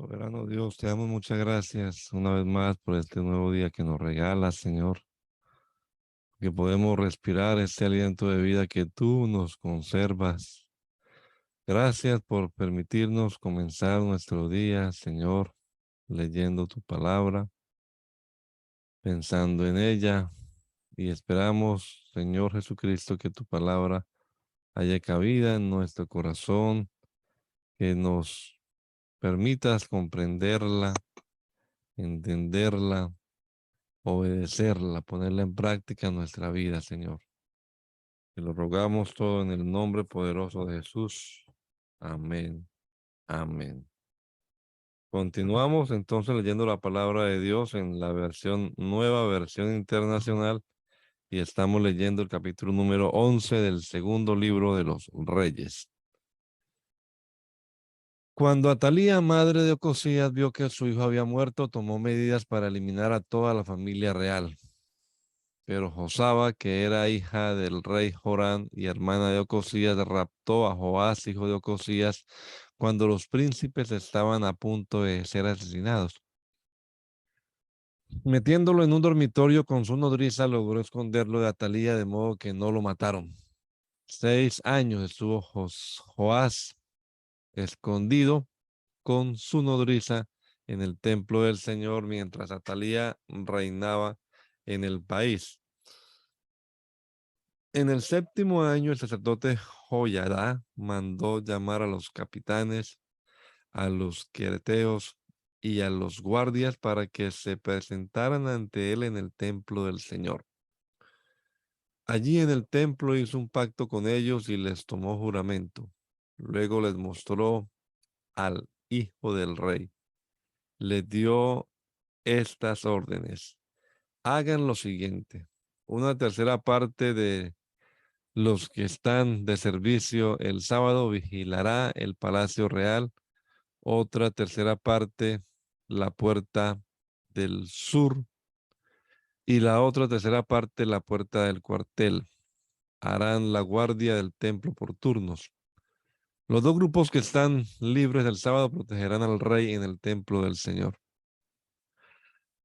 Soberano Dios, te damos muchas gracias una vez más por este nuevo día que nos regalas, Señor, que podemos respirar este aliento de vida que tú nos conservas. Gracias por permitirnos comenzar nuestro día, Señor, leyendo tu palabra, pensando en ella y esperamos, Señor Jesucristo, que tu palabra haya cabida en nuestro corazón, que nos permitas comprenderla, entenderla, obedecerla, ponerla en práctica en nuestra vida, Señor. Te lo rogamos todo en el nombre poderoso de Jesús. Amén. Amén. Continuamos entonces leyendo la palabra de Dios en la versión nueva, versión internacional, y estamos leyendo el capítulo número 11 del segundo libro de los Reyes. Cuando Atalía, madre de Ocosías, vio que su hijo había muerto, tomó medidas para eliminar a toda la familia real. Pero Josaba, que era hija del rey Jorán y hermana de Ocosías, raptó a Joás, hijo de Ocosías, cuando los príncipes estaban a punto de ser asesinados. Metiéndolo en un dormitorio con su nodriza, logró esconderlo de Atalía de modo que no lo mataron. 6 años estuvo Joás escondido con su nodriza en el templo del Señor mientras Atalía reinaba en el país. En el 7º año, el sacerdote Joyadá mandó llamar a los capitanes, a los quereteos y a los guardias para que se presentaran ante él en el templo del Señor. Allí en el templo hizo un pacto con ellos y les tomó juramento. Luego les mostró al hijo del rey. Les dio estas órdenes. Hagan lo siguiente. Una tercera parte de los que están de servicio el sábado vigilará el palacio real. Otra tercera parte la puerta del sur y la otra tercera parte la puerta del cuartel. Harán la guardia del templo por turnos. Los dos grupos que están libres el sábado protegerán al rey en el templo del Señor.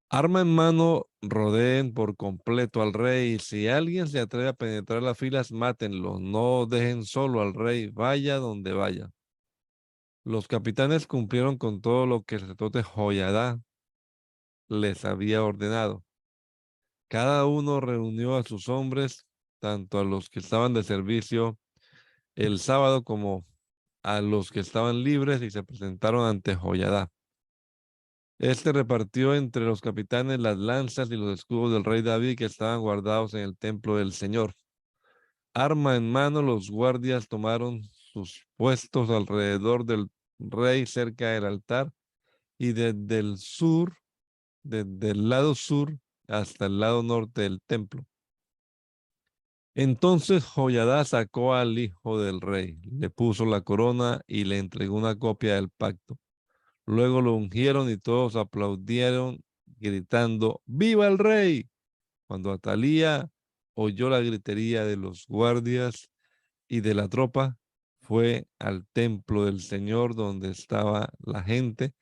Arma en mano, rodeen por completo al rey, y si alguien se atreve a penetrar las filas, mátenlo. No dejen solo al rey, vaya donde vaya. Los capitanes cumplieron con todo lo que el sacerdote Joyadá les había ordenado. Cada uno reunió a sus hombres, tanto a los que estaban de servicio el sábado como a los que estaban libres, y se presentaron ante Joyadá. Este repartió entre los capitanes las lanzas y los escudos del rey David que estaban guardados en el templo del Señor. Arma en mano, los guardias tomaron sus puestos alrededor del rey cerca del altar y desde el lado sur hasta el lado norte del templo. Entonces Joyadá sacó al hijo del rey, le puso la corona y le entregó una copia del pacto. Luego lo ungieron y todos aplaudieron gritando ¡Viva el rey! Cuando Atalía oyó la gritería de los guardias y de la tropa, fue al templo del Señor donde estaba la gente,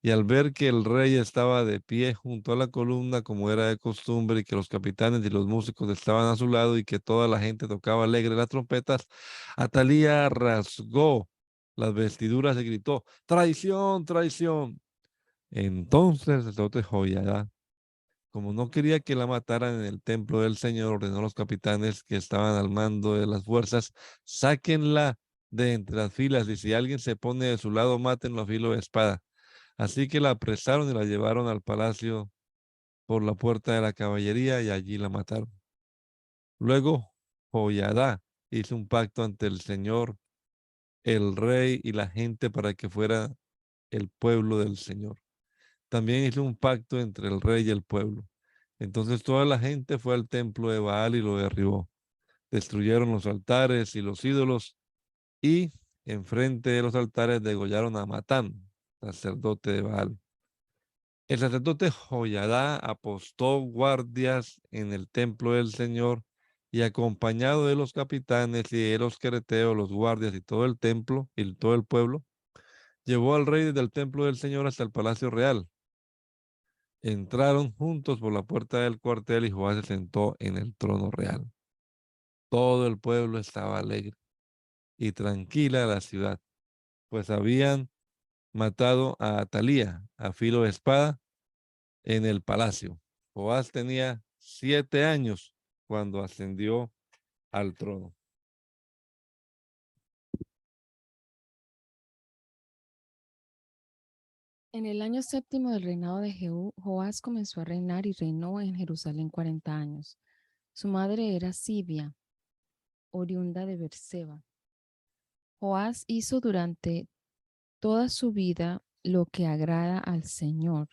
y al ver que el rey estaba de pie junto a la columna como era de costumbre y que los capitanes y los músicos estaban a su lado y que toda la gente tocaba alegre las trompetas, Atalía rasgó las vestiduras y gritó ¡Traición, traición! Entonces el sacerdote Joiada, como no quería que la mataran en el templo del Señor, ordenó a los capitanes que estaban al mando de las fuerzas: sáquenla de entre las filas, y si alguien se pone de su lado, mátenlo a filo de espada. Así que la apresaron y la llevaron al palacio por la puerta de la caballería y allí la mataron. Luego Joiada hizo un pacto ante el Señor, el rey y la gente para que fuera el pueblo del Señor. También hizo un pacto entre el rey y el pueblo. Entonces toda la gente fue al templo de Baal y lo derribó. Destruyeron los altares y los ídolos, y enfrente de los altares degollaron a Matán, sacerdote de Baal. El sacerdote Joiada apostó guardias en el templo del Señor, y acompañado de los capitanes y de los quereteos, los guardias y todo el templo y todo el pueblo, Llevó al rey desde el templo del Señor hasta el palacio real. Entraron juntos por la puerta del cuartel y Joás se sentó en el trono real. Todo el pueblo estaba alegre y tranquila la ciudad, pues habían matado a Atalía a filo de espada en el palacio. Joás tenía 7 años cuando ascendió al trono. En el año séptimo del reinado de Jehú, Joás comenzó a reinar y reinó en Jerusalén 40 años. Su madre era Sibia, oriunda de Berseba. Joás hizo durante toda su vida lo que agrada al Señor,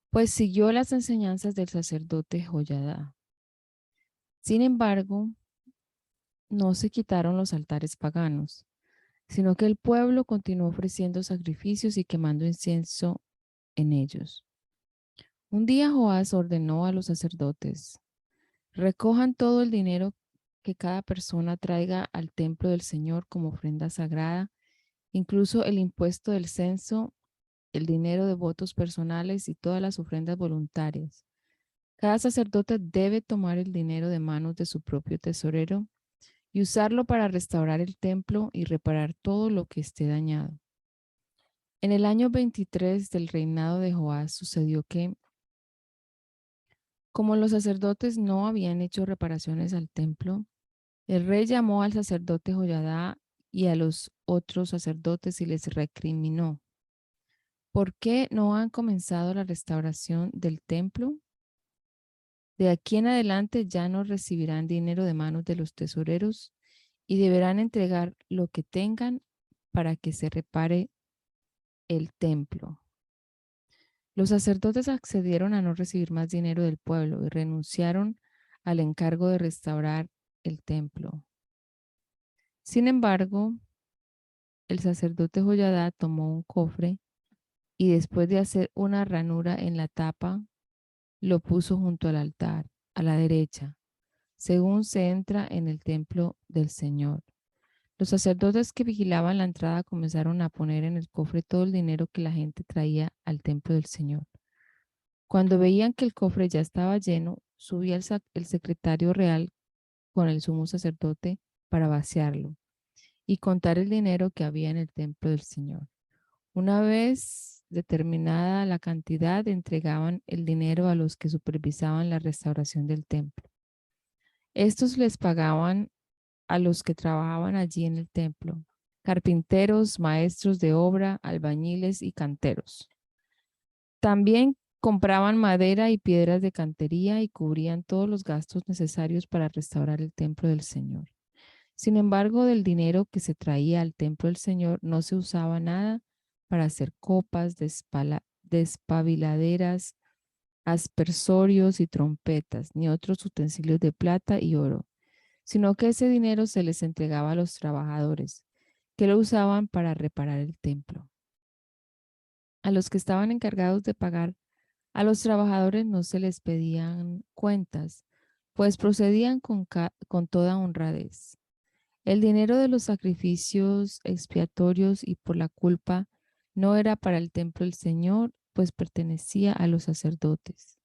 pues siguió las enseñanzas del sacerdote Joyadá. Sin embargo, no se quitaron los altares paganos, sino que el pueblo continuó ofreciendo sacrificios y quemando incienso en ellos. Un día Joás ordenó a los sacerdotes: recojan todo el dinero que cada persona traiga al templo del Señor como ofrenda sagrada, incluso el impuesto del censo, el dinero de votos personales y todas las ofrendas voluntarias. Cada sacerdote debe tomar el dinero de manos de su propio tesorero y usarlo para restaurar el templo y reparar todo lo que esté dañado. En el año 23 del reinado de Joás sucedió que, como los sacerdotes no habían hecho reparaciones al templo, el rey llamó al sacerdote Joyadá y a los otros sacerdotes y les recriminó: ¿por qué no han comenzado la restauración del templo? De aquí en adelante ya no recibirán dinero de manos de los tesoreros y deberán entregar lo que tengan para que se repare el templo. Los sacerdotes accedieron a no recibir más dinero del pueblo y renunciaron al encargo de restaurar el templo. Sin embargo, el sacerdote Joyadá tomó un cofre y, después de hacer una ranura en la tapa, lo puso junto al altar, a la derecha, según se entra en el templo del Señor. Los sacerdotes que vigilaban la entrada comenzaron a poner en el cofre todo el dinero que la gente traía al templo del Señor. Cuando veían que el cofre ya estaba lleno, subía el secretario real con el sumo sacerdote para vaciarlo y contar el dinero que había en el templo del Señor. Una vez determinada la cantidad, entregaban el dinero a los que supervisaban la restauración del templo. Estos les pagaban a los que trabajaban allí en el templo: carpinteros, maestros de obra, albañiles y canteros. También compraban madera y piedras de cantería y cubrían todos los gastos necesarios para restaurar el templo del Señor. Sin embargo, del dinero que se traía al templo del Señor no se usaba nada para hacer copas, despabiladeras, aspersorios y trompetas, ni otros utensilios de plata y oro, sino que ese dinero se les entregaba a los trabajadores, que lo usaban para reparar el templo. A los que estaban encargados de pagar a los trabajadores no se les pedían cuentas, pues procedían con toda honradez. El dinero de los sacrificios expiatorios y por la culpa no era para el templo del Señor, pues pertenecía a los sacerdotes.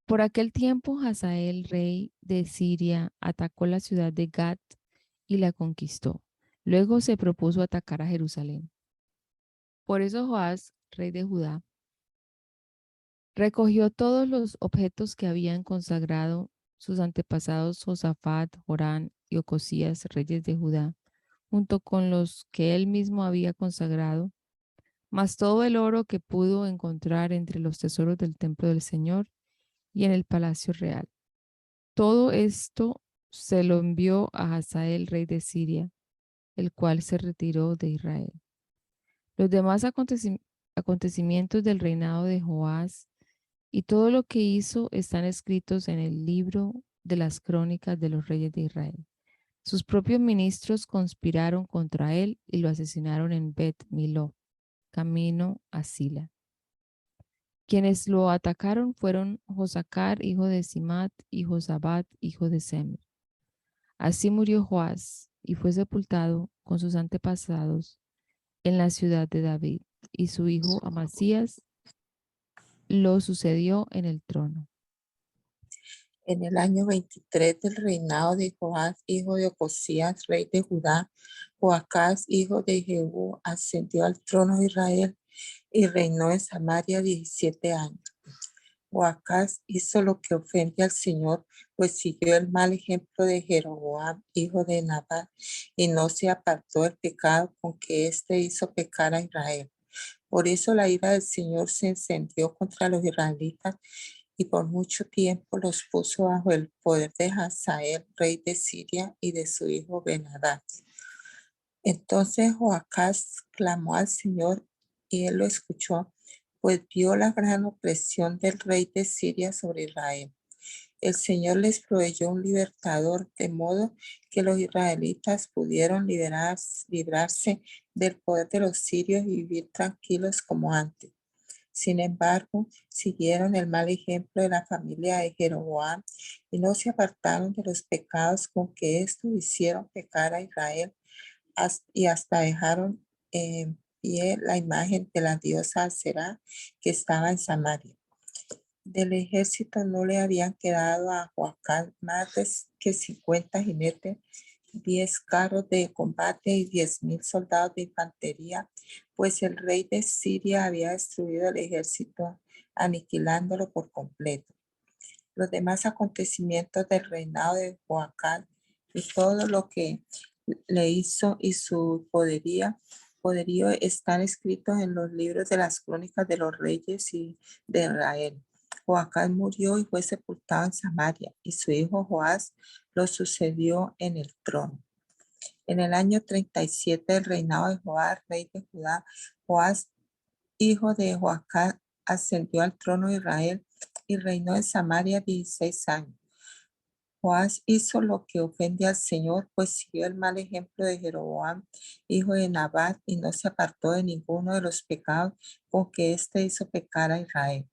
Por aquel tiempo, Hazael, rey de Siria, atacó la ciudad de Gat y la conquistó. Luego se propuso atacar a Jerusalén. Por eso Joás, rey de Judá, recogió todos los objetos que habían consagrado sus antepasados Josafat, Jorán y Ocosías, reyes de Judá, junto con los que él mismo había consagrado, más todo el oro que pudo encontrar entre los tesoros del templo del Señor y en el palacio real. Todo esto se lo envió a Hazael, rey de Siria, el cual se retiró de Israel. Los demás acontecimientos del reinado de Joás y todo lo que hizo están escritos en el libro de las crónicas de los reyes de Israel. Sus propios ministros conspiraron contra él y lo asesinaron en Bet Miló, camino a Sila. Quienes lo atacaron fueron Josacar, hijo de Simat, y Josabat, hijo de Semer. Así murió Joás y fue sepultado con sus antepasados en la ciudad de David, y su hijo Amasías lo sucedió en el trono. En el año 23 del reinado de Joás, hijo de Ocosías, rey de Judá, Joacás, hijo de Jehú, ascendió al trono de Israel y reinó en Samaria 17 años. Joacás hizo lo que ofende al Señor, pues siguió el mal ejemplo de Jeroboam, hijo de Nabat, y no se apartó del pecado con que éste hizo pecar a Israel. Por eso la ira del Señor se encendió contra los israelitas y por mucho tiempo los puso bajo el poder de Hazael, rey de Siria, y de su hijo Ben-Hadad. Entonces Joacás clamó al Señor y él lo escuchó, pues vio la gran opresión del rey de Siria sobre Israel. El Señor les proveyó un libertador, de modo que los israelitas pudieron librarse del poder de los sirios y vivir tranquilos como antes. Sin embargo, siguieron el mal ejemplo de la familia de Jeroboam y no se apartaron de los pecados con que estos hicieron pecar a Israel y hasta dejaron en pie la imagen de la diosa Aserá que estaba en Samaria. Del ejército no le habían quedado a Joacán más que 50 jinetes, 10 carros de combate y 10,000 soldados de infantería, pues el rey de Siria había destruido el ejército, aniquilándolo por completo. Los demás acontecimientos del reinado de Joacán y todo lo que le hizo y su poderío están escritos en los libros de las crónicas de los reyes y de Israel. Joacán murió y fue sepultado en Samaria, y su hijo Joás lo sucedió en el trono. En el año 37 del reinado de Joás, rey de Judá, Joás, hijo de Joacán, ascendió al trono de Israel y reinó en Samaria 16 años. Joás hizo lo que ofende al Señor, pues siguió el mal ejemplo de Jeroboam, hijo de Nabat, y no se apartó de ninguno de los pecados con que éste hizo pecar a Israel.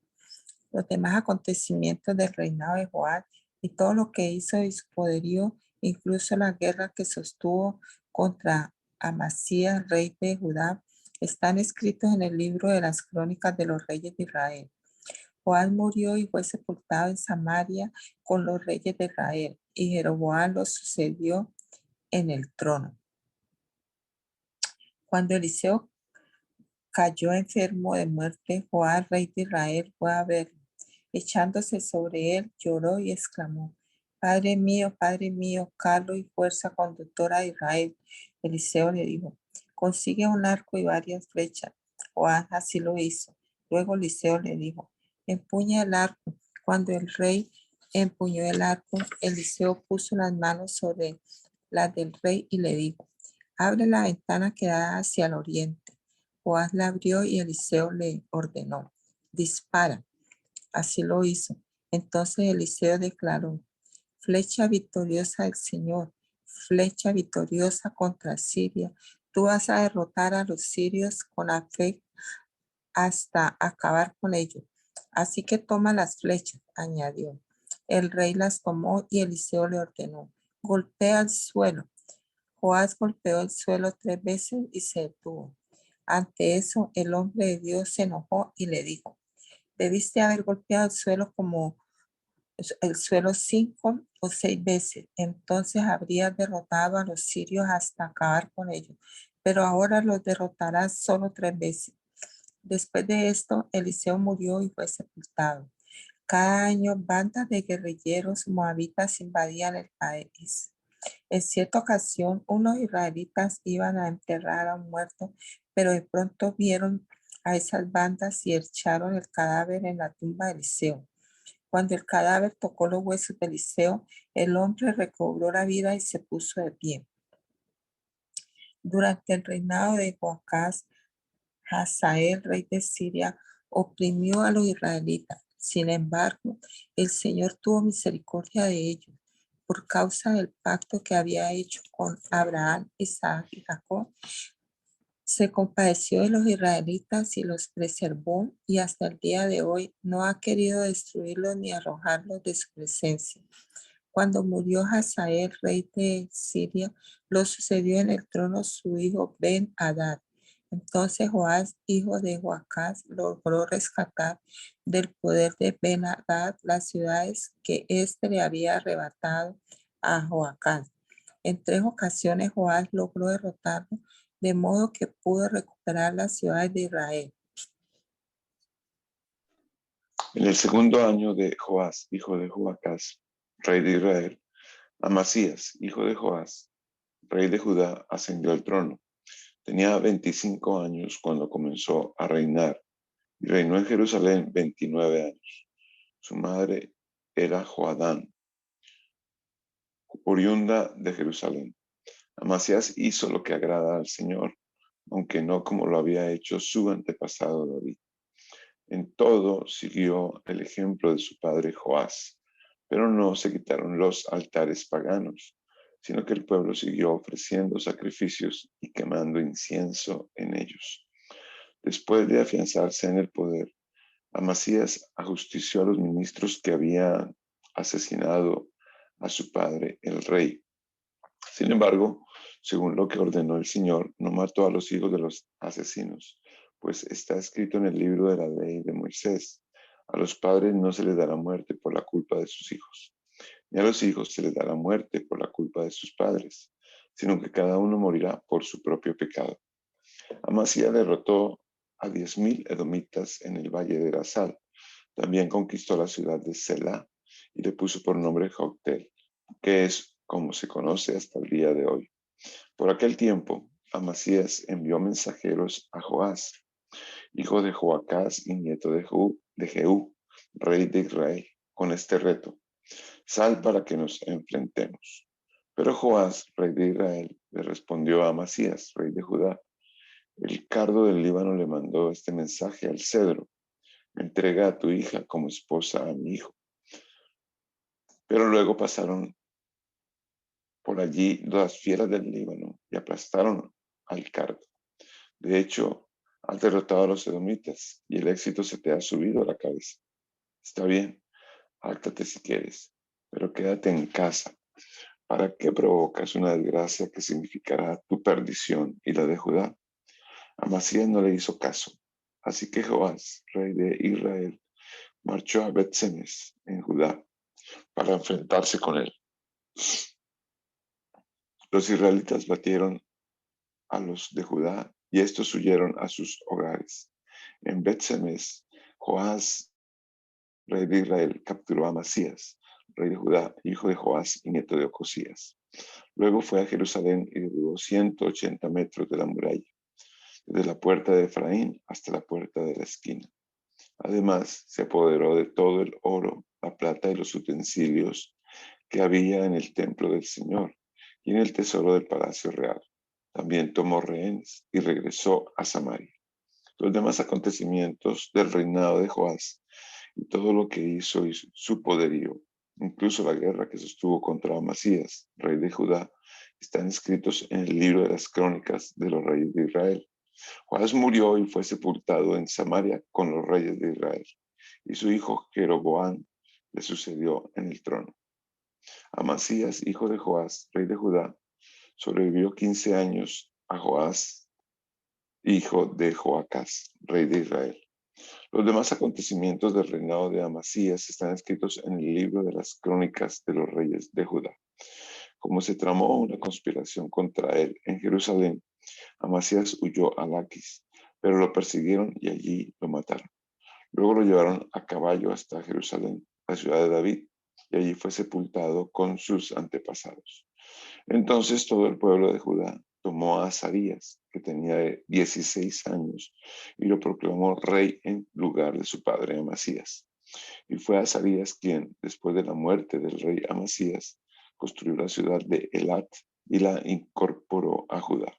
Los demás acontecimientos del reinado de Joás y todo lo que hizo y su poderío, incluso la guerra que sostuvo contra Amasías, rey de Judá, están escritos en el libro de las crónicas de los reyes de Israel. Joás murió y fue sepultado en Samaria con los reyes de Israel, y Jeroboam lo sucedió en el trono. Cuando Eliseo cayó enfermo de muerte, Joás, rey de Israel, fue a verlo. Echándose sobre él, lloró y exclamó: Padre mío, Carlos y fuerza conductora de Israel. Eliseo le dijo: consigue un arco y varias flechas. Joás así lo hizo. Luego Eliseo le dijo: empuña el arco. Cuando el rey empuñó el arco, Eliseo puso las manos sobre las del rey y le dijo: abre la ventana que da hacia el oriente. Joás la abrió y Eliseo le ordenó: dispara. Así lo hizo. Entonces Eliseo declaró: flecha victoriosa del Señor, flecha victoriosa contra Siria. Tú vas a derrotar a los sirios con la fe hasta acabar con ellos. Así que toma las flechas, añadió. El rey las tomó y Eliseo le ordenó: golpea el suelo. Joás golpeó el suelo 3 veces y se detuvo. Ante eso, el hombre de Dios se enojó y le dijo: debiste haber golpeado el suelo como el suelo 5 o 6 veces. Entonces habrías derrotado a los sirios hasta acabar con ellos. Pero ahora los derrotarás solo 3 veces. Después de esto, Eliseo murió y fue sepultado. Cada año, bandas de guerrilleros moabitas invadían el país. En cierta ocasión, unos israelitas iban a enterrar a un muerto, pero de pronto vieron a esas bandas y echaron el cadáver en la tumba de Eliseo. Cuando el cadáver tocó los huesos de Eliseo, el hombre recobró la vida y se puso de pie. Durante el reinado de Joacás, Hazael, rey de Siria, oprimió a los israelitas. Sin embargo, el Señor tuvo misericordia de ellos por causa del pacto que había hecho con Abraham, Isaac y Jacob. Se compadeció de los israelitas y los preservó, y hasta el día de hoy no ha querido destruirlos ni arrojarlos de su presencia. Cuando murió Hazael, rey de Siria, lo sucedió en el trono su hijo Ben-Hadad. Entonces Joás, hijo de Joacás, logró rescatar del poder de Ben-Hadad las ciudades que éste le había arrebatado a Joacás. En 3 ocasiones Joás logró derrotarlo, de modo que pudo recuperar las ciudades de Israel. En el segundo año de Joás, hijo de Joacás, rey de Israel, Amasías, hijo de Joás, rey de Judá, ascendió al trono. Tenía 25 años cuando comenzó a reinar y reinó en Jerusalén 29 años. Su madre era Joadán, oriunda de Jerusalén. Amasías hizo lo que agrada al Señor, aunque no como lo había hecho su antepasado David. En todo siguió el ejemplo de su padre Joás, pero no se quitaron los altares paganos, sino que el pueblo siguió ofreciendo sacrificios y quemando incienso en ellos. Después de afianzarse en el poder, Amasías ajustició a los ministros que habían asesinado a su padre, el rey. Sin embargo, según lo que ordenó el Señor, no mató a los hijos de los asesinos, pues está escrito en el libro de la ley de Moisés: a los padres no se les dará muerte por la culpa de sus hijos, ni a los hijos se les dará muerte por la culpa de sus padres, sino que cada uno morirá por su propio pecado. Amasías derrotó a 10,000 edomitas en el valle de Gazal. También conquistó la ciudad de Selá y le puso por nombre Joctel, que es como se conoce hasta el día de hoy. Por aquel tiempo, Amasías envió mensajeros a Joás, hijo de Joacás y nieto de Jehú, rey de Israel, con este reto: sal para que nos enfrentemos. Pero Joás, rey de Israel, le respondió a Amasías, rey de Judá: el cardo del Líbano le mandó este mensaje al cedro: entrega a tu hija como esposa a mi hijo. Pero luego pasaron por allí las fieras del Líbano y aplastaron al cardo. De hecho, has derrotado a los edomitas y el éxito se te ha subido a la cabeza. Está bien, hártate si quieres, pero quédate en casa. ¿Para qué provocas una desgracia que significará tu perdición y la de Judá? Amasías no le hizo caso. Así que Joás, rey de Israel, marchó a Bet-Semes en Judá para enfrentarse con él. Los israelitas batieron a los de Judá y estos huyeron a sus hogares. En Bet-Semes, Joás, rey de Israel, capturó a Amasías, rey de Judá, hijo de Joás y nieto de Ocosías. Luego fue a Jerusalén y derribó 180 metros de la muralla, desde la puerta de Efraín hasta la puerta de la esquina. Además, se apoderó de todo el oro, la plata y los utensilios que había en el templo del Señor y en el tesoro del palacio real. También tomó rehenes y regresó a Samaria. Los demás acontecimientos del reinado de Joás y todo lo que hizo y su poderío, incluso la guerra que sostuvo contra Amasías, rey de Judá, están escritos en el libro de las crónicas de los reyes de Israel. Joás murió y fue sepultado en Samaria con los reyes de Israel, y su hijo Jeroboam le sucedió en el trono. Amasías, hijo de Joás, rey de Judá, sobrevivió 15 años a Joás, hijo de Joacás, rey de Israel. Los demás acontecimientos del reinado de Amasías están escritos en el libro de las crónicas de los reyes de Judá. Como se tramó una conspiración contra él en Jerusalén, Amasías huyó a Laquis, pero lo persiguieron y allí lo mataron. Luego lo llevaron a caballo hasta Jerusalén, la ciudad de David, y allí fue sepultado con sus antepasados. Entonces todo el pueblo de Judá tomó a Azarías, que tenía 16 años, y lo proclamó rey en lugar de su padre Amasías. Y fue Azarías quien, después de la muerte del rey Amasías, construyó la ciudad de Elat y la incorporó a Judá.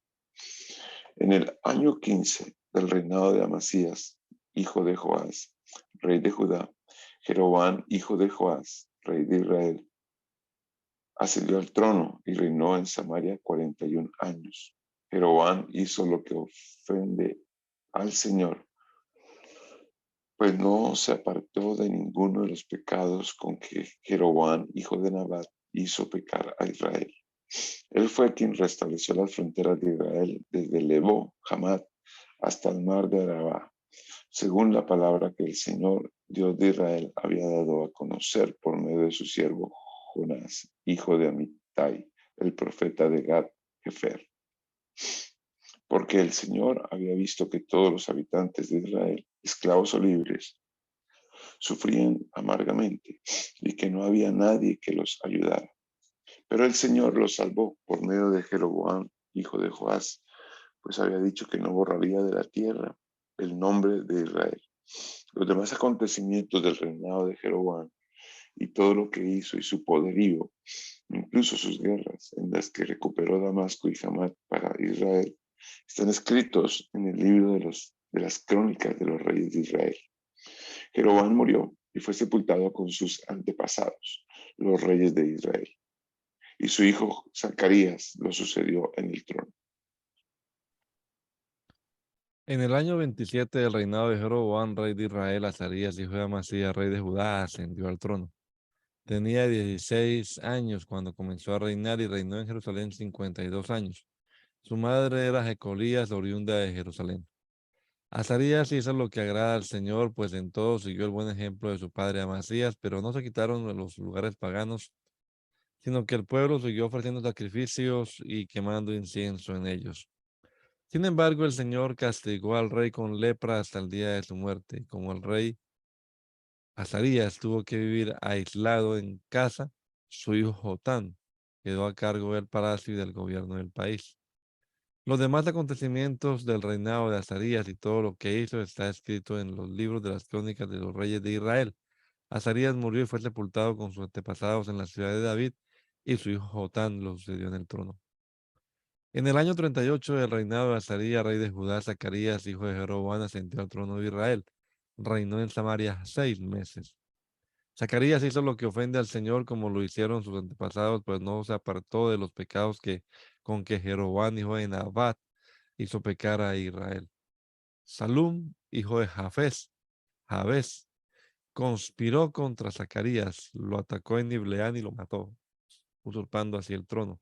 En el año 15 del reinado de Amasías, hijo de Joás, rey de Judá, Jeroboam, hijo de Joás, rey de Israel, ascendió al trono y reinó en Samaria 41 años. Jeroboam hizo lo que ofende al Señor, pues no se apartó de ninguno de los pecados con que Jeroboam, hijo de Nabat, hizo pecar a Israel. Él fue quien restableció las fronteras de Israel desde Lebo, Hamat, hasta el mar de Arabá, según la palabra que el Señor, Dios de Israel, había dado a conocer por medio de su siervo Jonás, hijo de Amittai, el profeta de Gad-Hefer. Porque el Señor había visto que todos los habitantes de Israel, esclavos o libres, sufrían amargamente y que no había nadie que los ayudara. Pero el Señor los salvó por medio de Jeroboam, hijo de Joás, pues había dicho que no borraría de la tierra el nombre de Israel. Los demás acontecimientos del reinado de Jeroboam y todo lo que hizo y su poderío, incluso sus guerras en las que recuperó Damasco y Hamat para Israel, están escritos en el libro de las crónicas de los reyes de Israel. Jeroboam murió y fue sepultado con sus antepasados, los reyes de Israel. Y su hijo Zacarías lo sucedió en el trono. En el año 27 del reinado de Jeroboam, rey de Israel, Azarías, hijo de Amasías, rey de Judá, ascendió al trono. Tenía 16 años cuando comenzó a reinar y reinó en Jerusalén 52 años. Su madre era Jecolías, oriunda de Jerusalén. Azarías hizo lo que agrada al Señor, pues en todo siguió el buen ejemplo de su padre Amasías, pero no se quitaron de los lugares paganos, sino que el pueblo siguió ofreciendo sacrificios y quemando incienso en ellos. Sin embargo, el Señor castigó al rey con lepra hasta el día de su muerte. Como el rey Azarías tuvo que vivir aislado en casa, su hijo Jotán quedó a cargo del palacio y del gobierno del país. Los demás acontecimientos del reinado de Azarías y todo lo que hizo está escrito en los libros de las crónicas de los reyes de Israel. Azarías murió y fue sepultado con sus antepasados en la ciudad de David, y su hijo Jotán lo sucedió en el trono. En el año 38 del reinado de Azarías, rey de Judá, Zacarías, hijo de Jeroboam, ascendió al trono de Israel. Reinó en Samaria 6 meses. Zacarías hizo lo que ofende al Señor, como lo hicieron sus antepasados, pues no se apartó de los pecados con que Jeroboam, hijo de Nabat, hizo pecar a Israel. Salum, hijo de Jabes, conspiró contra Zacarías, lo atacó en Ibleán y lo mató, usurpando así el trono.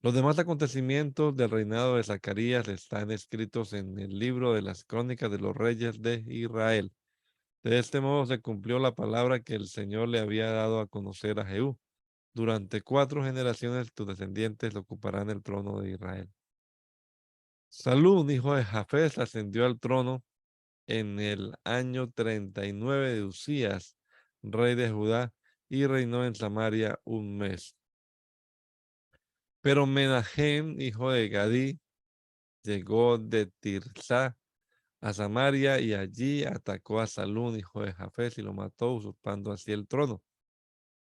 Los demás acontecimientos del reinado de Zacarías están escritos en el libro de las crónicas de los reyes de Israel. De este modo se cumplió la palabra que el Señor le había dado a conocer a Jehú. Durante 4 generaciones tus descendientes ocuparán el trono de Israel. Salún, hijo de Jafés, ascendió al trono en el año 39 de Usías, rey de Judá, y reinó en Samaria 1 mes. Pero Menahem, hijo de Gadí, llegó de Tirsá a Samaria y allí atacó a Salún, hijo de Jafés, y lo mató, usurpando así el trono.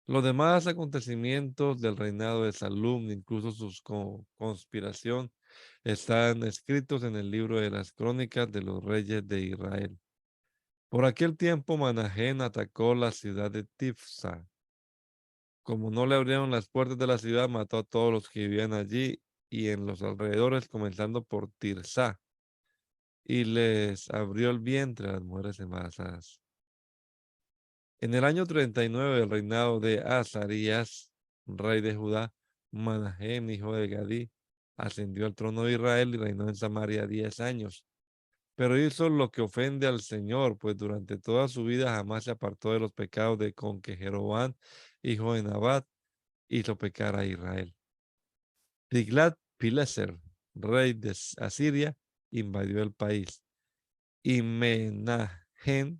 Los demás acontecimientos del reinado de Salum, incluso su conspiración, están escritos en el libro de las crónicas de los reyes de Israel. Por aquel tiempo Manahem atacó la ciudad de Tifsa. Como no le abrieron las puertas de la ciudad, mató a todos los que vivían allí y en los alrededores, comenzando por Tirsá, y les abrió el vientre a las mujeres embarazadas. En el año 39 del reinado de Azarías, rey de Judá, Manahem, hijo de Gadí, ascendió al trono de Israel y reinó en Samaria 10 años. Pero hizo lo que ofende al Señor, pues durante toda su vida jamás se apartó de los pecados con que Jeroboam, hijo de Nabat, hizo pecar a Israel. Tiglat-Pileser, rey de Asiria, invadió el país, y Menahem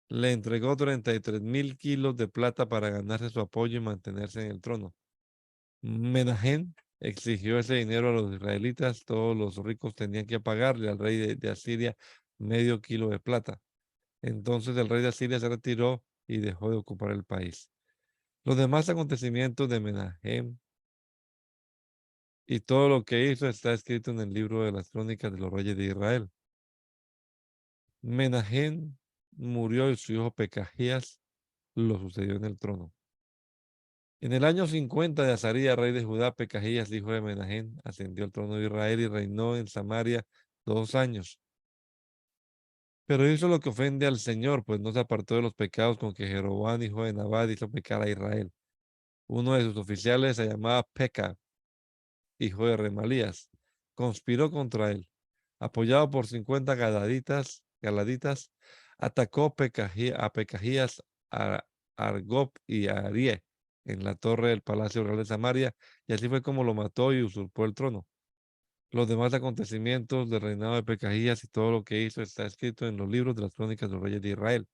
le entregó 33,000 kilos de plata para ganarse su apoyo y mantenerse en el trono. Menahem exigió ese dinero a los israelitas. Todos los ricos tenían que pagarle al rey de Asiria medio kilo de plata. Entonces el rey de Asiria se retiró y dejó de ocupar el país. Los demás acontecimientos de Menahem y todo lo que hizo está escrito en el libro de las crónicas de los reyes de Israel. Menahem murió y su hijo Pekajías lo sucedió en el trono. En el año 50 de Azarías, rey de Judá, Pekajías, hijo de Menahem, ascendió al trono de Israel y reinó en Samaria 2 años. Pero hizo lo que ofende al Señor, pues no se apartó de los pecados con que Jeroboam, hijo de Nabat, hizo pecar a Israel. Uno de sus oficiales se llamaba Peca, hijo de Remalías, conspiró contra él. Apoyado por 50 galaditas, atacó a Pekajías, a Argob y a Arie en la torre del Palacio Real de Samaria, y así fue como lo mató y usurpó el trono. Los demás acontecimientos del reinado de Pekajías y todo lo que hizo está escrito en los libros de las crónicas de los reyes de Israel.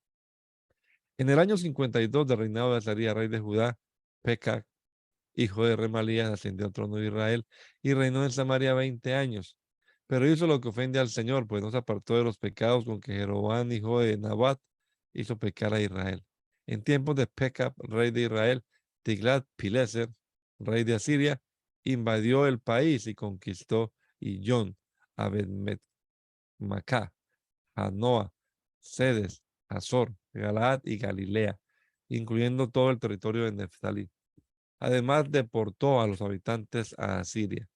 En el año 52 del reinado de Azarías, rey de Judá, Pekah, hijo de Remalías, ascendió al trono de Israel y reinó en Samaria 20 años. Pero hizo lo que ofende al Señor, pues no se apartó de los pecados con que Jeroboam, hijo de Nabat, hizo pecar a Israel. En tiempos de Pekah, rey de Israel, Tiglat-Pileser, rey de Asiria, invadió el país y conquistó Iyón, Abed-Macá, Janoa, Sedes, Azor, Galaad y Galilea, incluyendo todo el territorio de Neftalí. Además, deportó a los habitantes a Asiria.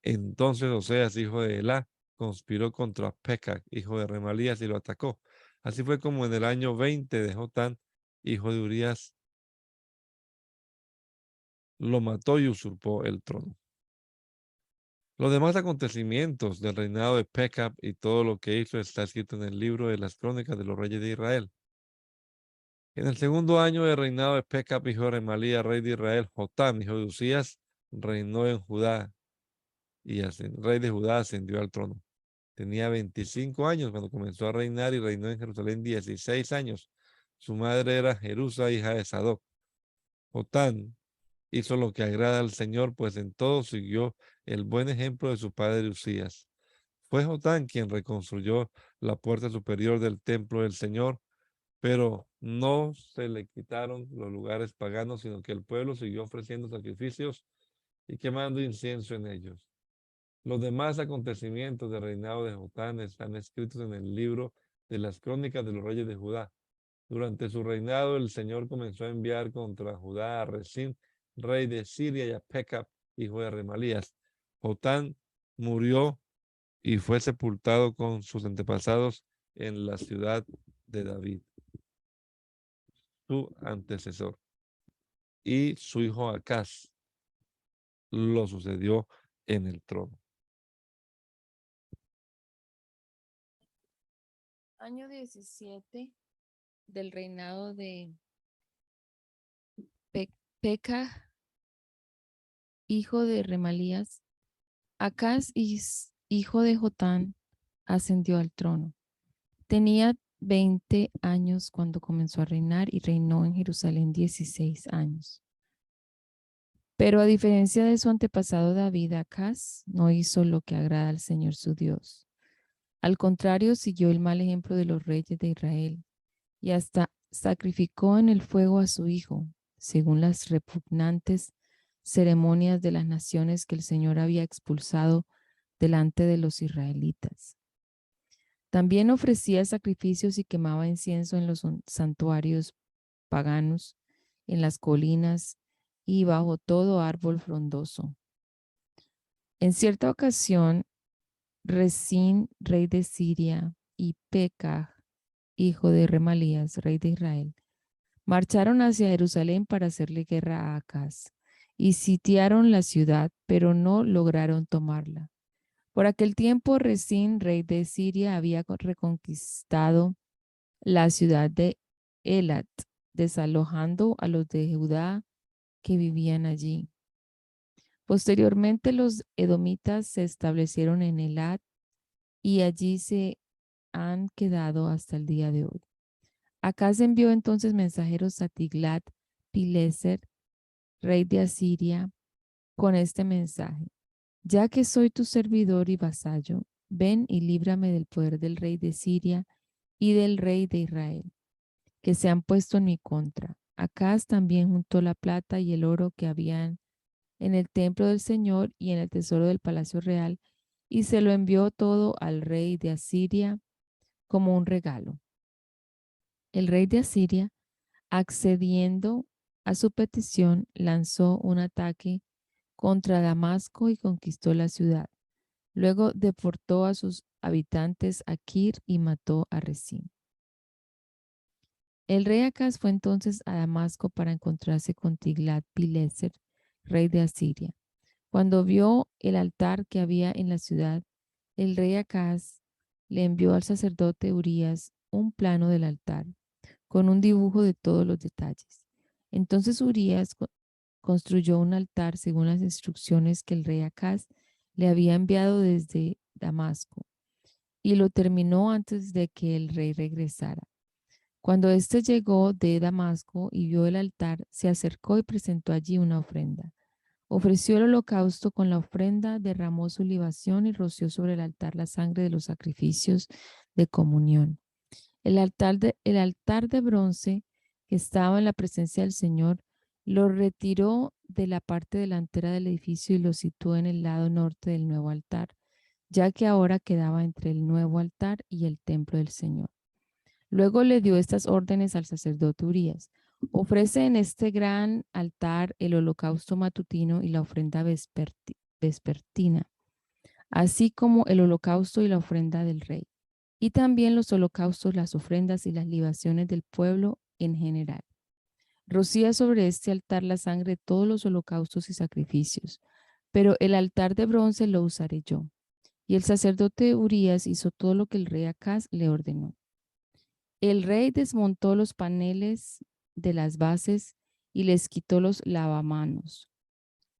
Entonces Oseas, hijo de Elá, conspiró contra Pekah, hijo de Remalías, y lo atacó. Así fue como en el año 20 de Jotán, hijo de Urías, lo mató y usurpó el trono. Los demás acontecimientos del reinado de Pekah y todo lo que hizo está escrito en el libro de las crónicas de los reyes de Israel. En el segundo año de reinado de Pekah, hijo de Remalías, rey de Israel, Jotam, hijo de Usías, reinó en Judá, y el rey de Judá ascendió al trono. Tenía 25 años cuando comenzó a reinar y reinó en Jerusalén 16 años. Su madre era Jerusa, hija de Sadoc. Jotán hizo lo que agrada al Señor, pues en todo siguió el buen ejemplo de su padre Usías. Fue Jotán quien reconstruyó la puerta superior del templo del Señor, pero no se le quitaron los lugares paganos, sino que el pueblo siguió ofreciendo sacrificios y quemando incienso en ellos. Los demás acontecimientos del reinado de Jotán están escritos en el libro de las crónicas de los reyes de Judá. Durante su reinado, el Señor comenzó a enviar contra Judá a Resín, rey de Siria, y a Pekah, hijo de Remalías. Jotán murió y fue sepultado con sus antepasados en la ciudad de David, su antecesor. Y su hijo Acaz lo sucedió en el trono. Año 17 del reinado de Pekah, hijo de Remalías, Acaz, hijo de Jotán, ascendió al trono. Tenía 20 años cuando comenzó a reinar y reinó en Jerusalén 16 años. Pero a diferencia de su antepasado David, Acaz no hizo lo que agrada al Señor su Dios. Al contrario, siguió el mal ejemplo de los reyes de Israel y hasta sacrificó en el fuego a su hijo, según las repugnantes ceremonias de las naciones que el Señor había expulsado delante de los israelitas. También ofrecía sacrificios y quemaba incienso en los santuarios paganos, en las colinas y bajo todo árbol frondoso. En cierta ocasión, Resín, rey de Siria, y Pekah, hijo de Remalías, rey de Israel, marcharon hacia Jerusalén para hacerle guerra a Acaz y sitiaron la ciudad, pero no lograron tomarla. Por aquel tiempo, Resín, rey de Siria, había reconquistado la ciudad de Elat, desalojando a los de Judá que vivían allí. Posteriormente, los edomitas se establecieron en Elat y allí se han quedado hasta el día de hoy. Acaz envió entonces mensajeros a Tiglat-Pileser, rey de Asiria, con este mensaje: ya que soy tu servidor y vasallo, ven y líbrame del poder del rey de Siria y del rey de Israel, que se han puesto en mi contra. Acaz también juntó la plata y el oro que habían en el templo del Señor y en el tesoro del palacio real, y se lo envió todo al rey de Asiria como un regalo. El rey de Asiria, accediendo a su petición, lanzó un ataque contra Damasco y conquistó la ciudad. Luego deportó a sus habitantes a Kir y mató a Resín. El rey Acaz fue entonces a Damasco para encontrarse con Tiglat-Pileser, rey de Asiria. Cuando vio el altar que había en la ciudad, el rey Acaz le envió al sacerdote Urías un plano del altar con un dibujo de todos los detalles. Entonces Urías construyó un altar según las instrucciones que el rey Acaz le había enviado desde Damasco y lo terminó antes de que el rey regresara. Cuando éste llegó de Damasco y vio el altar, se acercó y presentó allí una ofrenda. Ofreció el holocausto con la ofrenda, derramó su libación y roció sobre el altar la sangre de los sacrificios de comunión. El altar de bronce que estaba en la presencia del Señor lo retiró de la parte delantera del edificio y lo situó en el lado norte del nuevo altar, ya que ahora quedaba entre el nuevo altar y el templo del Señor. Luego le dio estas órdenes al sacerdote Urías. Ofrece en este gran altar el holocausto matutino y la ofrenda vespertina, así como el holocausto y la ofrenda del rey, y también los holocaustos, las ofrendas y las libaciones del pueblo en general. Rocía sobre este altar la sangre de todos los holocaustos y sacrificios, pero el altar de bronce lo usaré yo. Y el sacerdote Urías hizo todo lo que el rey Acaz le ordenó. El rey desmontó los paneles de las bases y les quitó los lavamanos.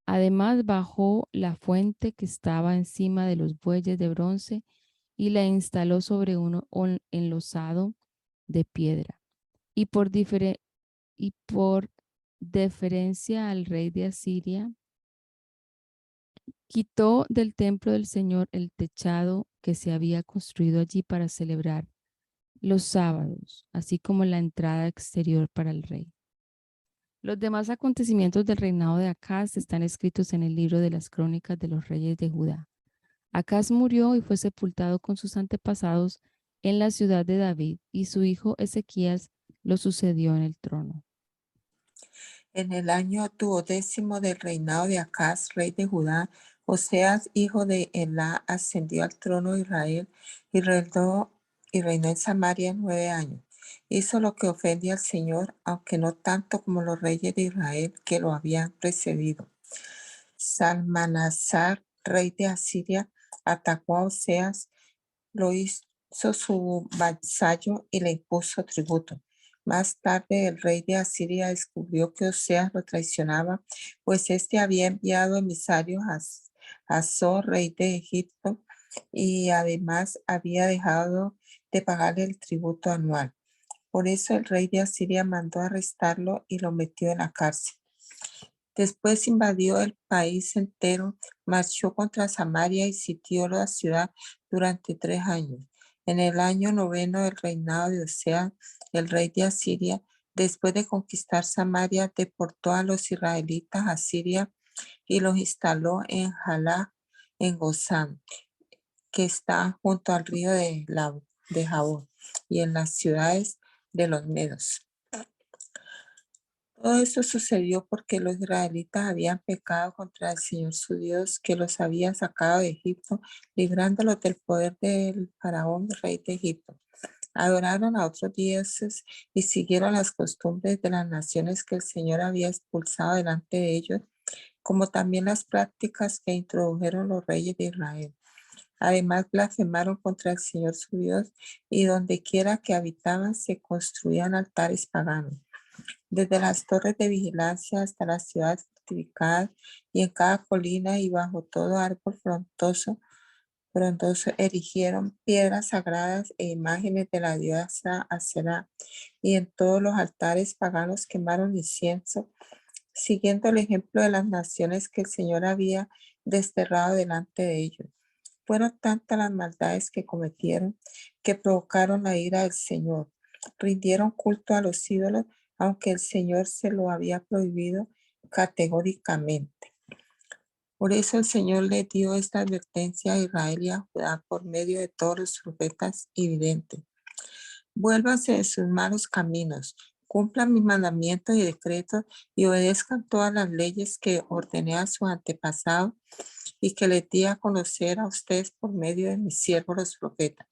Además, bajó la fuente que estaba encima de los bueyes de bronce y la instaló sobre un enlosado de piedra. Y por deferencia al rey de Asiria, quitó del templo del Señor el techado que se había construido allí para celebrar los sábados, así como la entrada exterior para el rey. Los demás acontecimientos del reinado de Acaz están escritos en el libro de las crónicas de los reyes de Judá. Acaz murió y fue sepultado con sus antepasados en la ciudad de David, y su hijo Ezequías lo sucedió en el trono. En el año 12º del reinado de Acaz, rey de Judá, Oseas, hijo de Elá, ascendió al trono de Israel y reinó en Samaria 9 años. Hizo lo que ofendía al Señor, aunque no tanto como los reyes de Israel que lo habían precedido. Salmanasar, rey de Asiria, atacó a Oseas, lo hizo su vasallo y le impuso tributo. Más tarde el rey de Asiria descubrió que Oseas lo traicionaba, pues éste había enviado emisarios a Azor, rey de Egipto, y además había dejado de pagarle el tributo anual. Por eso el rey de Asiria mandó arrestarlo y lo metió en la cárcel. Después invadió el país entero, marchó contra Samaria y sitió la ciudad durante 3 años. En el año 9 del reinado de Oseas, el rey de Asiria, después de conquistar Samaria, deportó a los israelitas a Siria y los instaló en Jalá, en Gozán, que está junto al río de Jabón, y en las ciudades de los medos. Todo esto sucedió porque los israelitas habían pecado contra el Señor su Dios, que los había sacado de Egipto, librándolos del poder del faraón, rey de Egipto. Adoraron a otros dioses y siguieron las costumbres de las naciones que el Señor había expulsado delante de ellos, como también las prácticas que introdujeron los reyes de Israel. Además, blasfemaron contra el Señor su Dios, y donde quiera que habitaban se construían altares paganos. Desde las torres de vigilancia hasta las ciudades fortificadas, y en cada colina y bajo todo árbol frondoso erigieron piedras sagradas e imágenes de la diosa Aserá, y en todos los altares paganos quemaron incienso, siguiendo el ejemplo de las naciones que el Señor había desterrado delante de ellos. Fueron tantas las maldades que cometieron que provocaron la ira del Señor. Rindieron culto a los ídolos, aunque el Señor se lo había prohibido categóricamente. Por eso el Señor le dio esta advertencia a Israel y a Judá por medio de todos los profetas y videntes. Vuélvanse de sus malos caminos, cumplan mis mandamientos y decretos y obedezcan todas las leyes que ordené a sus antepasados y que les di a conocer a ustedes por medio de mis siervos los profetas.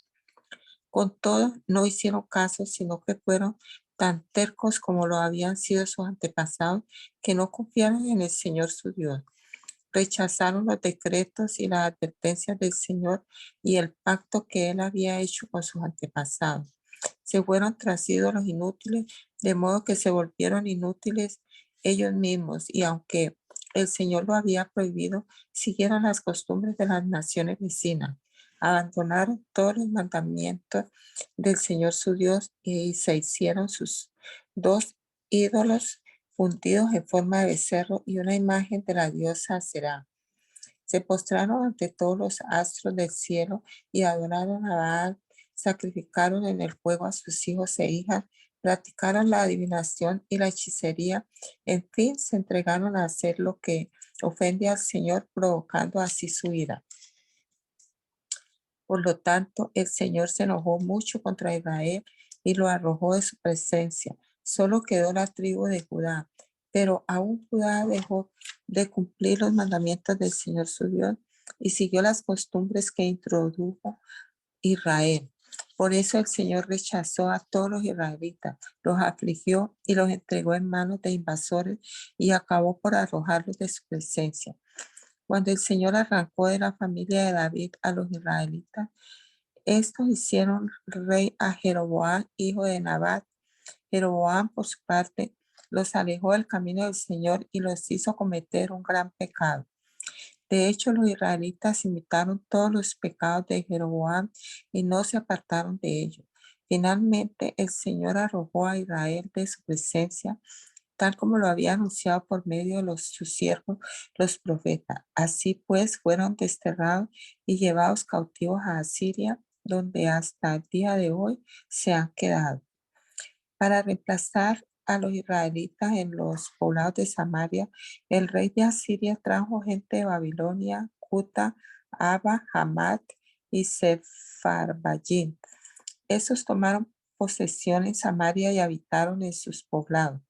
Con todo, no hicieron caso, sino que fueron tan tercos como lo habían sido sus antepasados, que no confiaron en el Señor su Dios. rechazaron los decretos y las advertencias del Señor y el pacto que él había hecho con sus antepasados. Se fueron tras ídolos inútiles, de modo que se volvieron inútiles ellos mismos, y aunque el Señor lo había prohibido, siguieron las costumbres de las naciones vecinas. Abandonaron todos los mandamientos del Señor su Dios y se hicieron sus dos ídolos fundidos en forma de becerro y una imagen de la diosa Será. Se postraron ante todos los astros del cielo y adoraron a Baal, sacrificaron en el fuego a sus hijos e hijas, practicaron la adivinación y la hechicería, en fin, se entregaron a hacer lo que ofende al Señor, provocando así su ira. Por lo tanto, el Señor se enojó mucho contra Israel y lo arrojó de su presencia. Solo quedó la tribu de Judá, pero aún Judá dejó de cumplir los mandamientos del Señor su Dios y siguió las costumbres que introdujo Israel. Por eso el Señor rechazó a todos los israelitas, los afligió y los entregó en manos de invasores y acabó por arrojarlos de su presencia. Cuando el Señor arrancó de la familia de David a los israelitas, estos hicieron rey a Jeroboam, hijo de Nabat. Jeroboam, por su parte, los alejó del camino del Señor y los hizo cometer un gran pecado. De hecho, los israelitas imitaron todos los pecados de Jeroboam y no se apartaron de ellos. Finalmente, el Señor arrojó a Israel de su presencia, tal como lo había anunciado por medio de sus siervos, los profetas. Así pues, fueron desterrados y llevados cautivos a Asiria, donde hasta el día de hoy se han quedado. Para reemplazar a los israelitas en los poblados de Samaria, el rey de Asiria trajo gente de Babilonia, Cuta, Aba, Hamat y Sepharvaim. Esos tomaron posesión en Samaria y habitaron en sus poblados.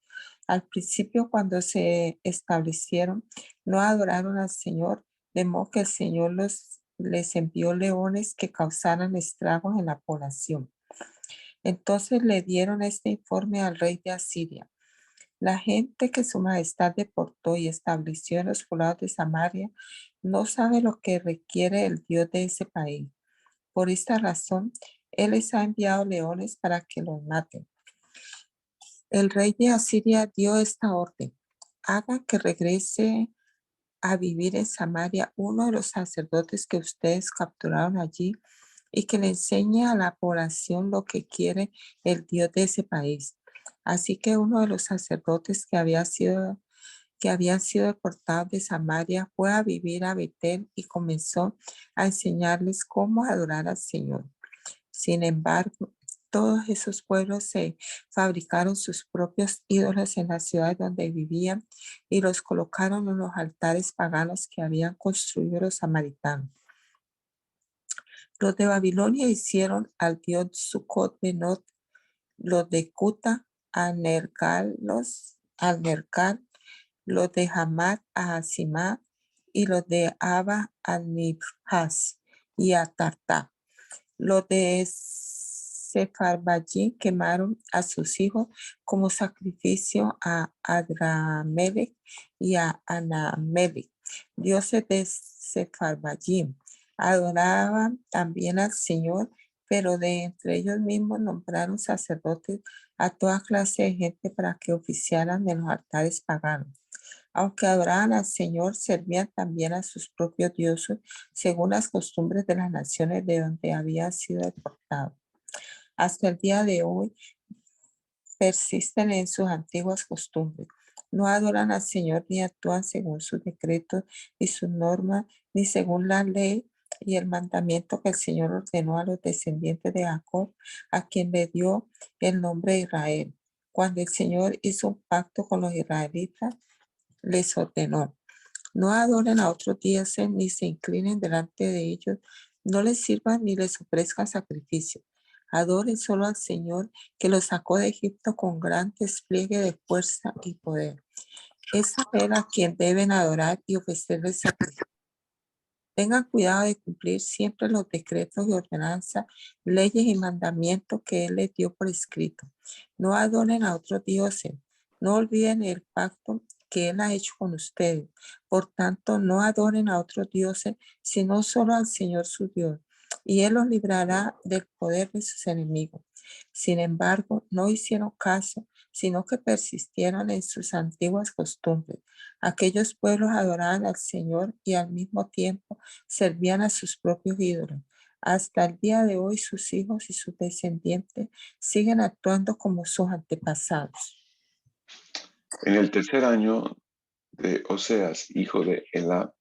Al principio, cuando se establecieron, no adoraron al Señor, de modo que el Señor les envió leones que causaran estragos en la población. Entonces le dieron este informe al rey de Asiria. La gente que su majestad deportó y estableció en los poblados de Samaria no sabe lo que requiere el Dios de ese país. Por esta razón, él les ha enviado leones para que los maten. El rey de Asiria dio esta orden: haga que regrese a vivir en Samaria uno de los sacerdotes que ustedes capturaron allí y que le enseñe a la población lo que quiere el Dios de ese país. Así que uno de los sacerdotes que habían sido deportados de Samaria fue a vivir a Betel y comenzó a enseñarles cómo adorar al Señor. Sin embargo, todos esos pueblos se fabricaron sus propios ídolos en las ciudades donde vivían y los colocaron en los altares paganos que habían construido los samaritanos. Los de Babilonia hicieron al dios Sucot-Benot, los de Cuta a Nergal, los de Hamat a Asimá y los de Aba a Nibhaz y a Tartá. Los de Sepharvaim quemaron a sus hijos como sacrificio a Adramelech y a Anamelech, dioses de Sepharvaim. Adoraban también al Señor, pero de entre ellos mismos nombraron sacerdotes a toda clase de gente para que oficiaran en los altares paganos. Aunque adoraban al Señor, servían también a sus propios dioses, según las costumbres de las naciones de donde habían sido deportados. Hasta el día de hoy persisten en sus antiguas costumbres. No adoran al Señor ni actúan según sus decretos y sus normas, ni según la ley y el mandamiento que el Señor ordenó a los descendientes de Jacob, a quien le dio el nombre de Israel. Cuando el Señor hizo un pacto con los israelitas, les ordenó: no adoren a otros dioses ni se inclinen delante de ellos, no les sirvan ni les ofrezcan sacrificio. Adoren solo al Señor, que los sacó de Egipto con gran despliegue de fuerza y poder. Es a Él a quien deben adorar y ofrecerle sacrificio. Tengan cuidado de cumplir siempre los decretos y ordenanzas, leyes y mandamientos que Él les dio por escrito. No adoren a otros dioses. No olviden el pacto que él ha hecho con ustedes. Por tanto, no adoren a otros dioses, sino solo al Señor su Dios, y él los librará del poder de sus enemigos. Sin embargo, no hicieron caso, sino que persistieron en sus antiguas costumbres. Aquellos pueblos adoraban al Señor y al mismo tiempo servían a sus propios ídolos. Hasta el día de hoy, sus hijos y sus descendientes siguen actuando como sus antepasados. En el tercer año de Oseas, hijo de Elá,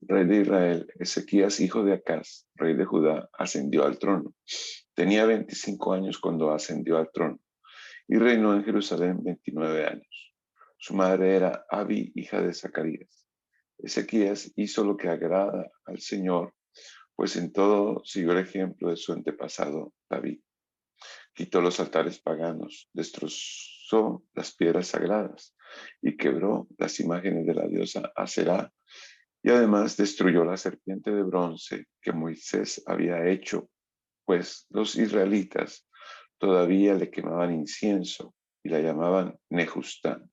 rey de Israel, Ezequías, hijo de Acaz, rey de Judá, ascendió al trono. Tenía 25 años cuando ascendió al trono y reinó en Jerusalén 29 años. Su madre era Abi, hija de Zacarías. Ezequías hizo lo que agrada al Señor, pues en todo siguió el ejemplo de su antepasado David. Quitó los altares paganos, destrozó las piedras sagradas y quebró las imágenes de la diosa Aserá, y además destruyó la serpiente de bronce que Moisés había hecho, pues los israelitas todavía le quemaban incienso y la llamaban Nehustán.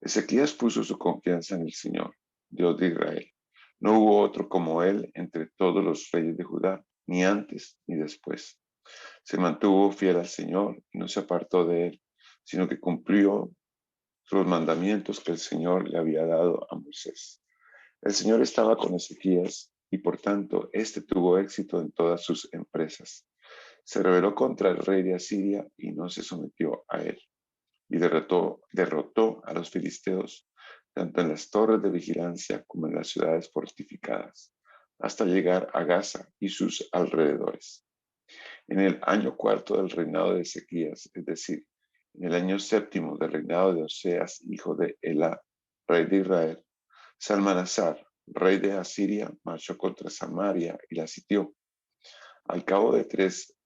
Ezequías puso su confianza en el Señor, Dios de Israel. No hubo otro como él entre todos los reyes de Judá, ni antes ni después. Se mantuvo fiel al Señor y no se apartó de él, sino que cumplió los mandamientos que el Señor le había dado a Moisés. El Señor estaba con Ezequías y por tanto éste tuvo éxito en todas sus empresas. Se rebeló contra el rey de Asiria y no se sometió a él. Y derrotó a los filisteos tanto en las torres de vigilancia como en las ciudades fortificadas, hasta llegar a Gaza y sus alrededores. En el año cuarto del reinado de Ezequías, es decir, en el año séptimo del reinado de Oseas, hijo de Elá, rey de Israel, Salmanasar, rey de Asiria, marchó contra Samaria y la sitió. Al cabo de 3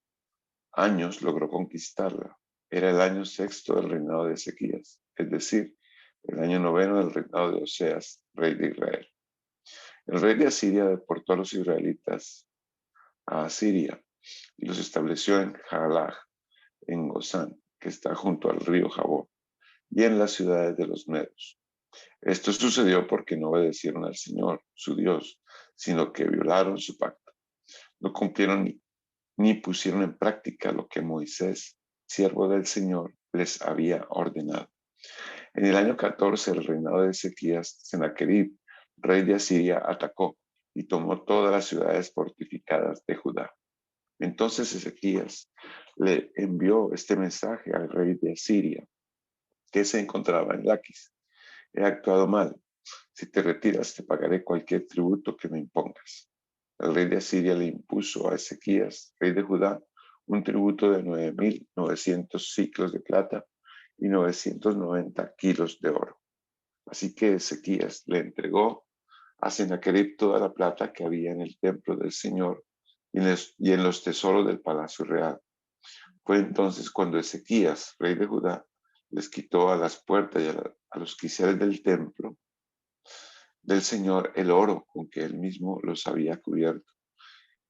años logró conquistarla. Era el año sexto del reinado de Ezequías, es decir, el año noveno del reinado de Oseas, rey de Israel. El rey de Asiria deportó a los israelitas a Asiria y los estableció en Jalaj, en Gozán, que está junto al río Jabón, y en las ciudades de los medos. Esto sucedió porque no obedecieron al Señor, su Dios, sino que violaron su pacto. No cumplieron ni pusieron en práctica lo que Moisés, siervo del Señor, les había ordenado. En el año 14 del reinado de Ezequías, Sennacherib, rey de Asiria, atacó y tomó todas las ciudades fortificadas de Judá. Entonces Ezequías le envió este mensaje al rey de Asiria, que se encontraba en Laquis. He actuado mal. Si te retiras, te pagaré cualquier tributo que me impongas. El rey de Asiria le impuso a Ezequías, rey de Judá, un tributo de 9,900 ciclos de plata y 990 kilos de oro. Así que Ezequías le entregó a Sennacherib toda la plata que había en el templo del Señor y en los tesoros del palacio real. Fue entonces cuando Ezequías, rey de Judá, les quitó a las puertas y a los quiciales del templo del Señor el oro con que él mismo los había cubierto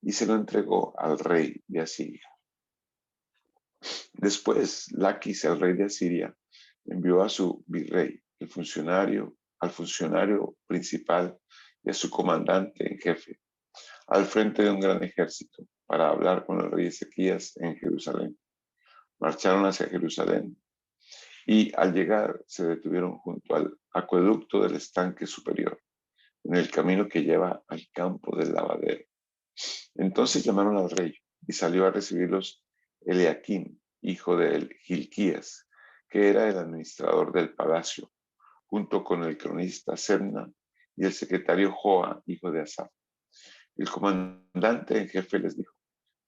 y se lo entregó al rey de Asiria. Después, Laquis, el rey de Asiria, envió a su virrey, al funcionario principal y a su comandante en jefe, al frente de un gran ejército, para hablar con el rey Ezequías en Jerusalén. Marcharon hacia Jerusalén y al llegar se detuvieron junto al acueducto del estanque superior, en el camino que lleva al campo del lavadero. Entonces llamaron al rey y salió a recibirlos Eliaquim, hijo de Hilquías, que era el administrador del palacio, junto con el cronista Sebna y el secretario Joa, hijo de Asaf. El comandante en jefe les dijo: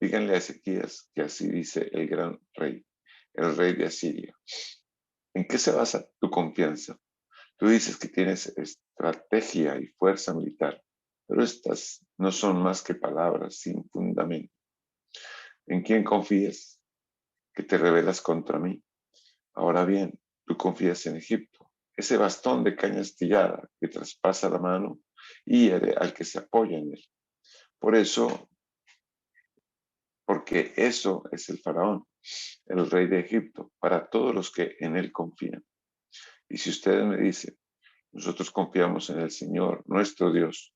díganle a Ezequías que así dice el gran rey, el rey de Asiria. ¿En qué se basa tu confianza? Tú dices que tienes estrategia y fuerza militar, pero estas no son más que palabras sin fundamento. ¿En quién confías que te rebelas contra mí? Ahora bien, tú confías en Egipto, ese bastón de caña astillada que traspasa la mano y hiere al que se apoya en él. Porque eso es el faraón, el rey de Egipto, para todos los que en él confían. Y si ustedes me dicen, nosotros confiamos en el Señor, nuestro Dios,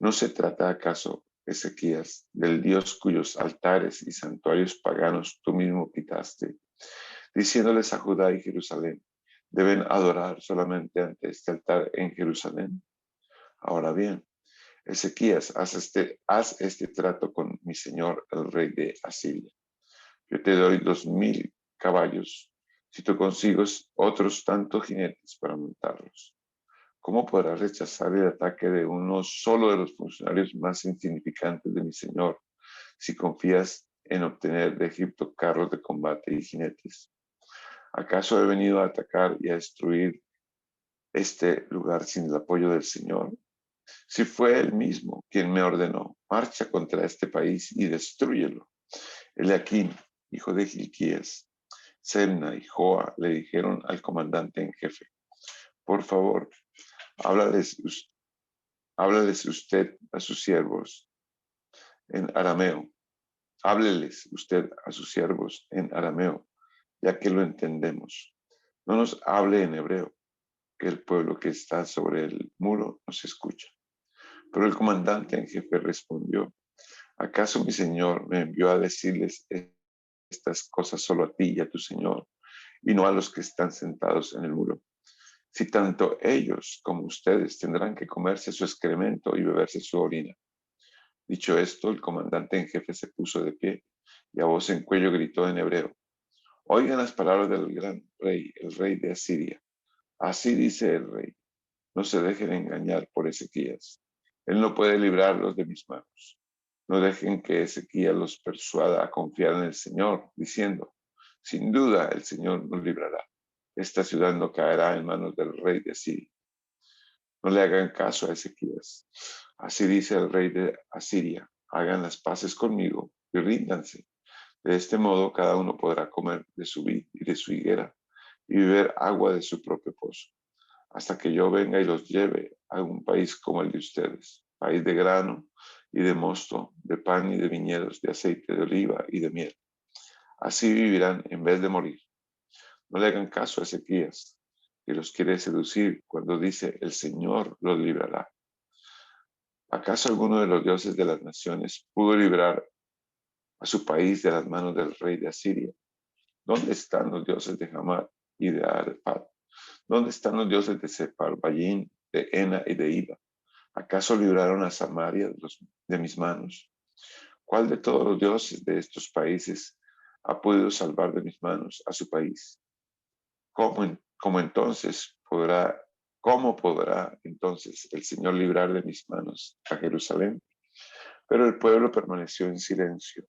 ¿no se trata acaso, Ezequías, del Dios cuyos altares y santuarios paganos tú mismo quitaste, diciéndoles a Judá y Jerusalén, deben adorar solamente ante este altar en Jerusalén? Ahora bien, Ezequías, haz este trato con mi señor, el rey de Asiria. Yo te doy 2000 caballos, si tú consigues otros tantos jinetes para montarlos. ¿Cómo podrás rechazar el ataque de uno solo de los funcionarios más insignificantes de mi señor, si confías en obtener de Egipto carros de combate y jinetes? ¿Acaso he venido a atacar y a destruir este lugar sin el apoyo del Señor? Si fue él mismo quien me ordenó, marcha contra este país y destrúyelo. Eliaquim, hijo de Hilquías, Sebna y Joa le dijeron al comandante en jefe, por favor, háblales usted a sus siervos en arameo. Hábleles usted a sus siervos en arameo, ya que lo entendemos. No nos hable en hebreo, que el pueblo que está sobre el muro nos escucha. Pero el comandante en jefe respondió, ¿acaso mi señor me envió a decirles estas cosas solo a ti y a tu señor, y no a los que están sentados en el muro? Si tanto ellos como ustedes tendrán que comerse su excremento y beberse su orina. Dicho esto, el comandante en jefe se puso de pie y a voz en cuello gritó en hebreo, oigan las palabras del gran rey, el rey de Asiria. Así dice el rey, no se dejen engañar por Ezequías. Él no puede librarlos de mis manos. No dejen que Ezequías los persuada a confiar en el Señor, diciendo, sin duda el Señor nos librará. Esta ciudad no caerá en manos del rey de Asiria. No le hagan caso a Ezequías. Así dice el rey de Asiria, hagan las paces conmigo y ríndanse. De este modo cada uno podrá comer de su vid y de su higuera y beber agua de su propio pozo, hasta que yo venga y los lleve a un país como el de ustedes, país de grano y de mosto, de pan y de viñedos, de aceite de oliva y de miel. Así vivirán en vez de morir. No le hagan caso a Ezequías, que los quiere seducir cuando dice, el Señor los librará. ¿Acaso alguno de los dioses de las naciones pudo librar a su país de las manos del rey de Asiria? ¿Dónde están los dioses de Hamad y de Arpad? ¿Dónde están los dioses de Separvayim, de Ena y de Iba? ¿Acaso libraron a Samaria de mis manos? ¿Cuál de todos los dioses de estos países ha podido salvar de mis manos a su país? ¿Cómo podrá entonces el Señor librar de mis manos a Jerusalén? Pero el pueblo permaneció en silencio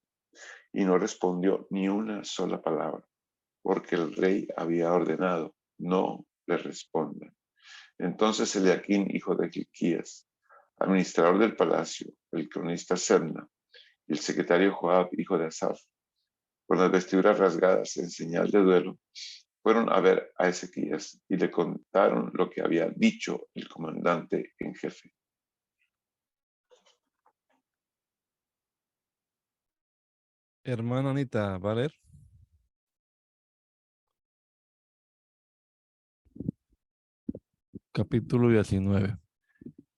y no respondió ni una sola palabra, porque el rey había ordenado, no le respondan. Entonces Eliaquín, hijo de Hilquías, administrador del palacio, el cronista Sebna y el secretario Joab, hijo de Asaf, con las vestiduras rasgadas en señal de duelo, fueron a ver a Ezequías y le contaron lo que había dicho el comandante en jefe. Hermana Anita, ¿va a leer? Capítulo 19.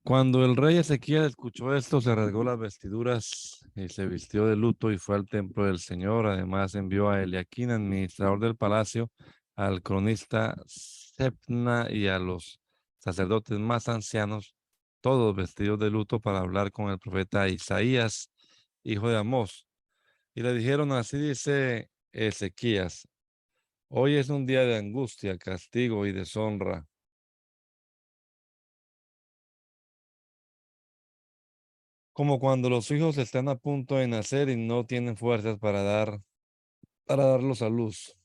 Cuando el rey Ezequías escuchó esto, se rasgó las vestiduras y se vistió de luto y fue al templo del Señor. Además envió a Eliaquín, administrador del palacio, al cronista Sebna y a los sacerdotes más ancianos, todos vestidos de luto, para hablar con el profeta Isaías, hijo de Amós. Y le dijeron, así dice Ezequías, hoy es un día de angustia, castigo y deshonra. Como cuando los hijos están a punto de nacer y no tienen fuerzas para darlos a luz.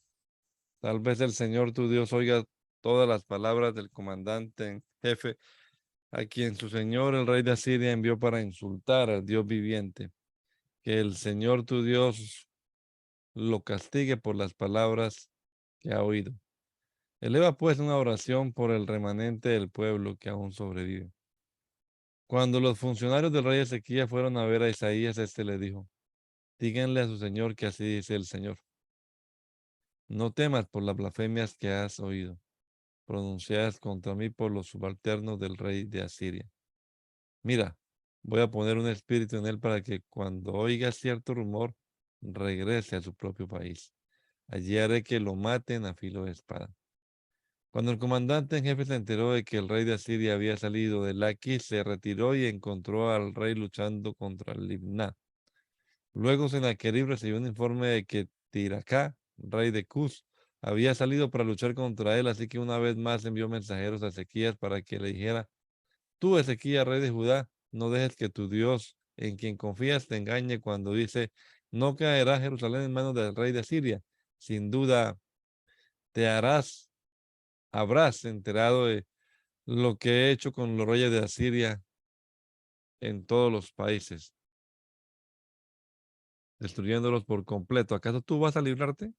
Tal vez el Señor tu Dios oiga todas las palabras del comandante en jefe, a quien su señor el rey de Asiria envió para insultar al Dios viviente. Que el Señor tu Dios lo castigue por las palabras que ha oído. Eleva pues una oración por el remanente del pueblo que aún sobrevive. Cuando los funcionarios del rey Ezequías fueron a ver a Isaías, este le dijo, díganle a su señor que así dice el Señor. No temas por las blasfemias que has oído. pronunciadas contra mí por los subalternos del rey de Asiria. Mira, voy a poner un espíritu en él para que cuando oiga cierto rumor, regrese a su propio país. Allí haré que lo maten a filo de espada. Cuando el comandante en jefe se enteró de que el rey de Asiria había salido de Laquis, se retiró y encontró al rey luchando contra Libná. Luego Sennacherib recibió un informe de que Tiracá, rey de Cus, había salido para luchar contra él, así que una vez más envió mensajeros a Ezequías para que le dijera: Tú, Ezequías, rey de Judá, no dejes que tu Dios, en quien confías, te engañe cuando dice: No caerá Jerusalén en manos del rey de Asiria. Sin duda te habrás enterado de lo que he hecho con los reyes de Asiria en todos los países, destruyéndolos por completo. ¿Acaso tú vas a librarte?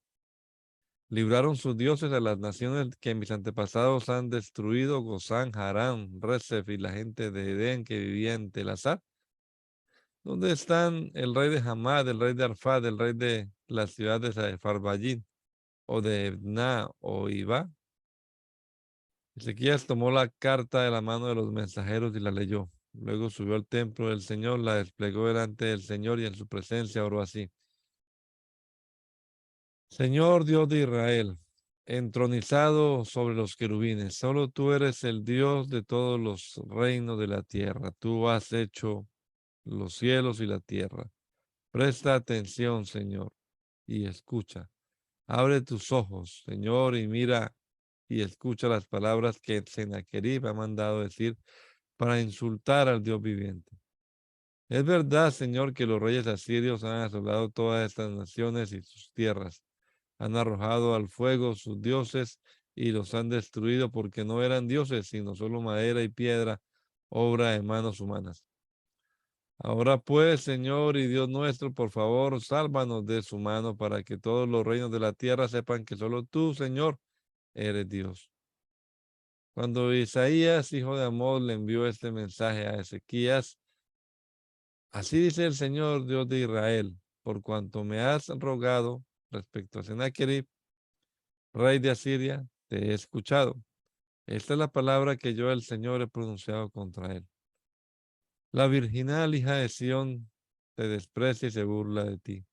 Libraron sus dioses a las naciones que mis antepasados han destruido: Gozán, Harán, Rezef y la gente de Edén que vivía en Telasar. ¿Dónde están el rey de Hamad, el rey de Arfad, el rey de la ciudad de Farbayín, o de Ebna o Iba? Ezequías tomó la carta de la mano de los mensajeros y la leyó. Luego subió al templo del Señor, la desplegó delante del Señor y en su presencia oró así: Señor Dios de Israel, entronizado sobre los querubines, solo tú eres el Dios de todos los reinos de la tierra. Tú has hecho los cielos y la tierra. Presta atención, Señor, y escucha. Abre tus ojos, Señor, y mira y escucha las palabras que Sennacherib ha mandado decir para insultar al Dios viviente. Es verdad, Señor, que los reyes asirios han asolado todas estas naciones y sus tierras. Han arrojado al fuego sus dioses y los han destruido porque no eran dioses, sino solo madera y piedra, obra de manos humanas. Ahora pues, Señor y Dios nuestro, por favor, sálvanos de su mano para que todos los reinos de la tierra sepan que solo tú, Señor, eres Dios. Cuando Isaías, hijo de Amós, le envió este mensaje a Ezequías: Así dice el Señor, Dios de Israel, por cuanto me has rogado respecto a Sennacherib, rey de Asiria, te he escuchado. Esta es la palabra que yo, el Señor, he pronunciado contra él. La virginal hija de Sión te desprecia y se burla de ti.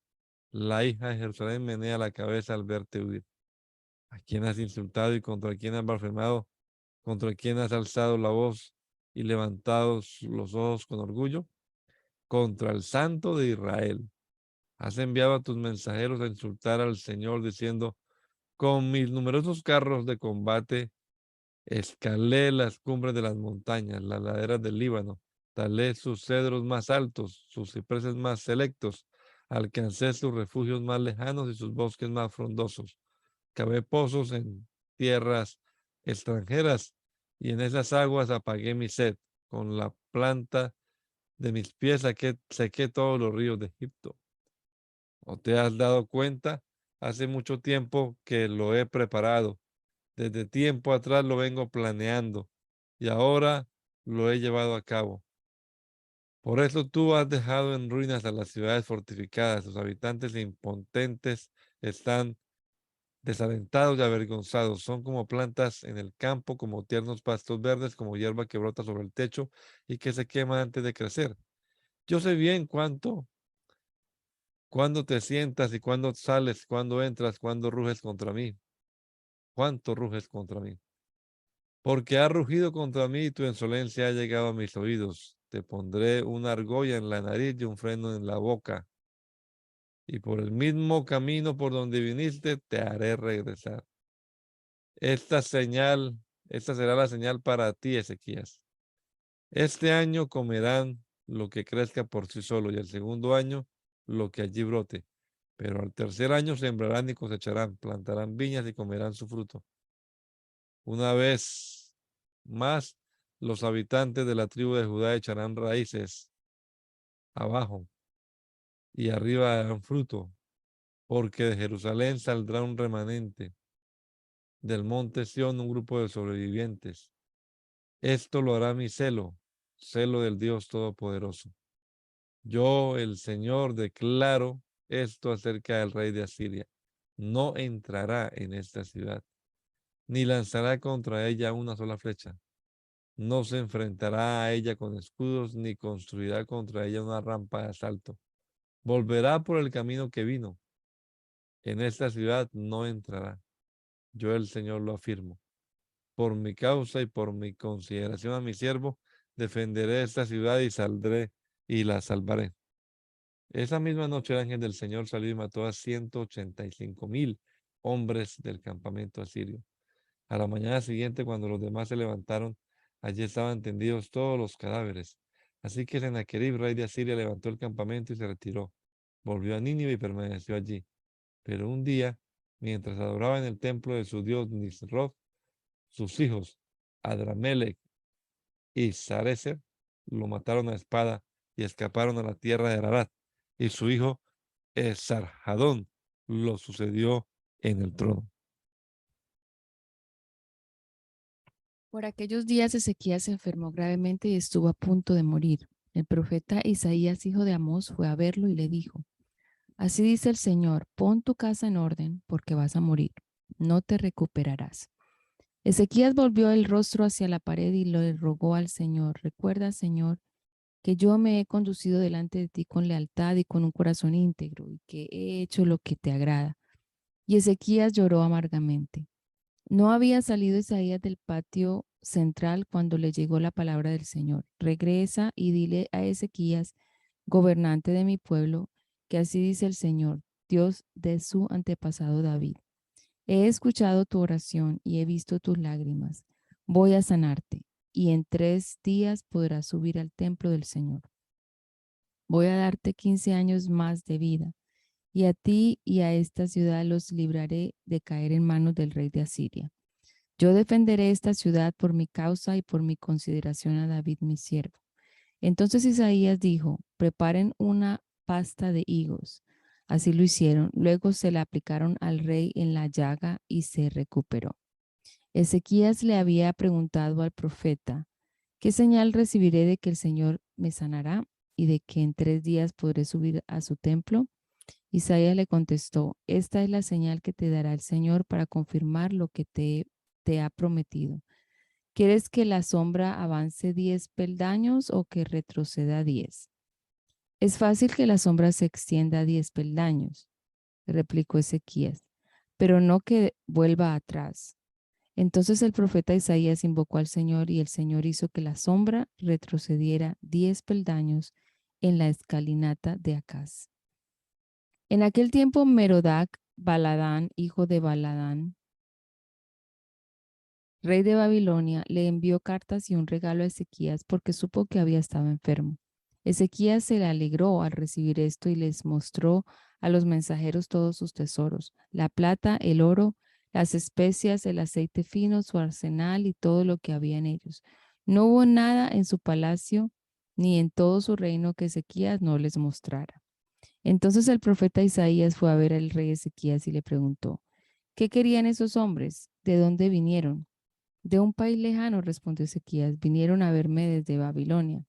La hija de Jerusalén menea la cabeza al verte huir. ¿A quién has insultado y contra quién has blasfemado? ¿Contra quién has alzado la voz y levantado los ojos con orgullo? Contra el Santo de Israel. Has enviado a tus mensajeros a insultar al Señor diciendo: Con mis numerosos carros de combate escalé las cumbres de las montañas, las laderas del Líbano, talé sus cedros más altos, sus cipreses más selectos, alcancé sus refugios más lejanos y sus bosques más frondosos. Cavé pozos en tierras extranjeras y en esas aguas apagué mi sed. Con la planta de mis pies sequé todos los ríos de Egipto. ¿No te has dado cuenta? Hace mucho tiempo que lo he preparado. Desde tiempo atrás lo vengo planeando y ahora lo he llevado a cabo. Por eso tú has dejado en ruinas a las ciudades fortificadas. Sus habitantes impotentes están desalentados y avergonzados. Son como plantas en el campo, como tiernos pastos verdes, como hierba que brota sobre el techo y que se quema antes de crecer. Yo sé bien cuándo te sientas y cuándo sales, cuándo entras, cuándo ruges contra mí. Cuánto ruges contra mí. Porque has rugido contra mí y tu insolencia ha llegado a mis oídos. Te pondré una argolla en la nariz y un freno en la boca. Y por el mismo camino por donde viniste, te haré regresar. Esta será la señal para ti, Ezequías. Este año comerán lo que crezca por sí solo y el segundo año lo que allí brote. Pero al tercer año sembrarán y cosecharán, plantarán viñas y comerán su fruto. Una vez más, los habitantes de la tribu de Judá echarán raíces abajo y arriba darán fruto, porque de Jerusalén saldrá un remanente, del monte Sión un grupo de sobrevivientes. Esto lo hará mi celo, celo del Dios Todopoderoso. Yo, el Señor, declaro esto acerca del rey de Asiria: no entrará en esta ciudad, ni lanzará contra ella una sola flecha. No se enfrentará a ella con escudos, ni construirá contra ella una rampa de asalto. Volverá por el camino que vino. En esta ciudad no entrará. Yo el Señor lo afirmo. Por mi causa y por mi consideración a mi siervo, defenderé esta ciudad y saldré y la salvaré. Esa misma noche el ángel del Señor salió y mató a 185,000 hombres del campamento asirio. A la mañana siguiente, cuando los demás se levantaron, allí estaban tendidos todos los cadáveres. Así que Sennacherib, rey de Asiria, levantó el campamento y se retiró. Volvió a Nínive y permaneció allí. Pero un día, mientras adoraba en el templo de su dios Nisroch, sus hijos, Adramelech y Sarecer, lo mataron a espada y escaparon a la tierra de Ararat. Y su hijo Esarhadón lo sucedió en el trono. Por aquellos días Ezequías se enfermó gravemente y estuvo a punto de morir. El profeta Isaías, hijo de Amós, fue a verlo y le dijo: Así dice el Señor, pon tu casa en orden, porque vas a morir, no te recuperarás. Ezequías volvió el rostro hacia la pared y le rogó al Señor: Recuerda, Señor, que yo me he conducido delante de ti con lealtad y con un corazón íntegro, y que he hecho lo que te agrada. Y Ezequías lloró amargamente. No había salido Isaías del patio central cuando le llegó la palabra del Señor: Regresa y dile a Ezequías, gobernante de mi pueblo, que así dice el Señor, Dios de su antepasado David: He escuchado tu oración y he visto tus lágrimas. Voy a sanarte, y en 3 días podrás subir al templo del Señor. Voy a darte 15 años más de vida, y a ti y a esta ciudad los libraré de caer en manos del rey de Asiria. Yo defenderé esta ciudad por mi causa y por mi consideración a David mi siervo. Entonces Isaías dijo: Preparen una pasta de higos. Así lo hicieron. Luego se la aplicaron al rey en la llaga y se recuperó. Ezequías le había preguntado al profeta: ¿Qué señal recibiré de que el Señor me sanará y de que en 3 días podré subir a su templo? Isaías le contestó: Esta es la señal que te dará el Señor para confirmar lo que te ha prometido. ¿Quieres que la sombra avance 10 peldaños o que retroceda 10? Es fácil que la sombra se extienda 10 peldaños, replicó Ezequías, pero no que vuelva atrás. Entonces el profeta Isaías invocó al Señor y el Señor hizo que la sombra retrocediera 10 peldaños en la escalinata de Acaz. En aquel tiempo Merodach Baladán, hijo de Baladán, rey de Babilonia, le envió cartas y un regalo a Ezequías porque supo que había estado enfermo. Ezequías se le alegró al recibir esto y les mostró a los mensajeros todos sus tesoros: la plata, el oro, las especias, el aceite fino, su arsenal y todo lo que había en ellos. No hubo nada en su palacio ni en todo su reino que Ezequías no les mostrara. Entonces el profeta Isaías fue a ver al rey Ezequías y le preguntó: ¿Qué querían esos hombres? ¿De dónde vinieron? De un país lejano, respondió Ezequías, vinieron a verme desde Babilonia.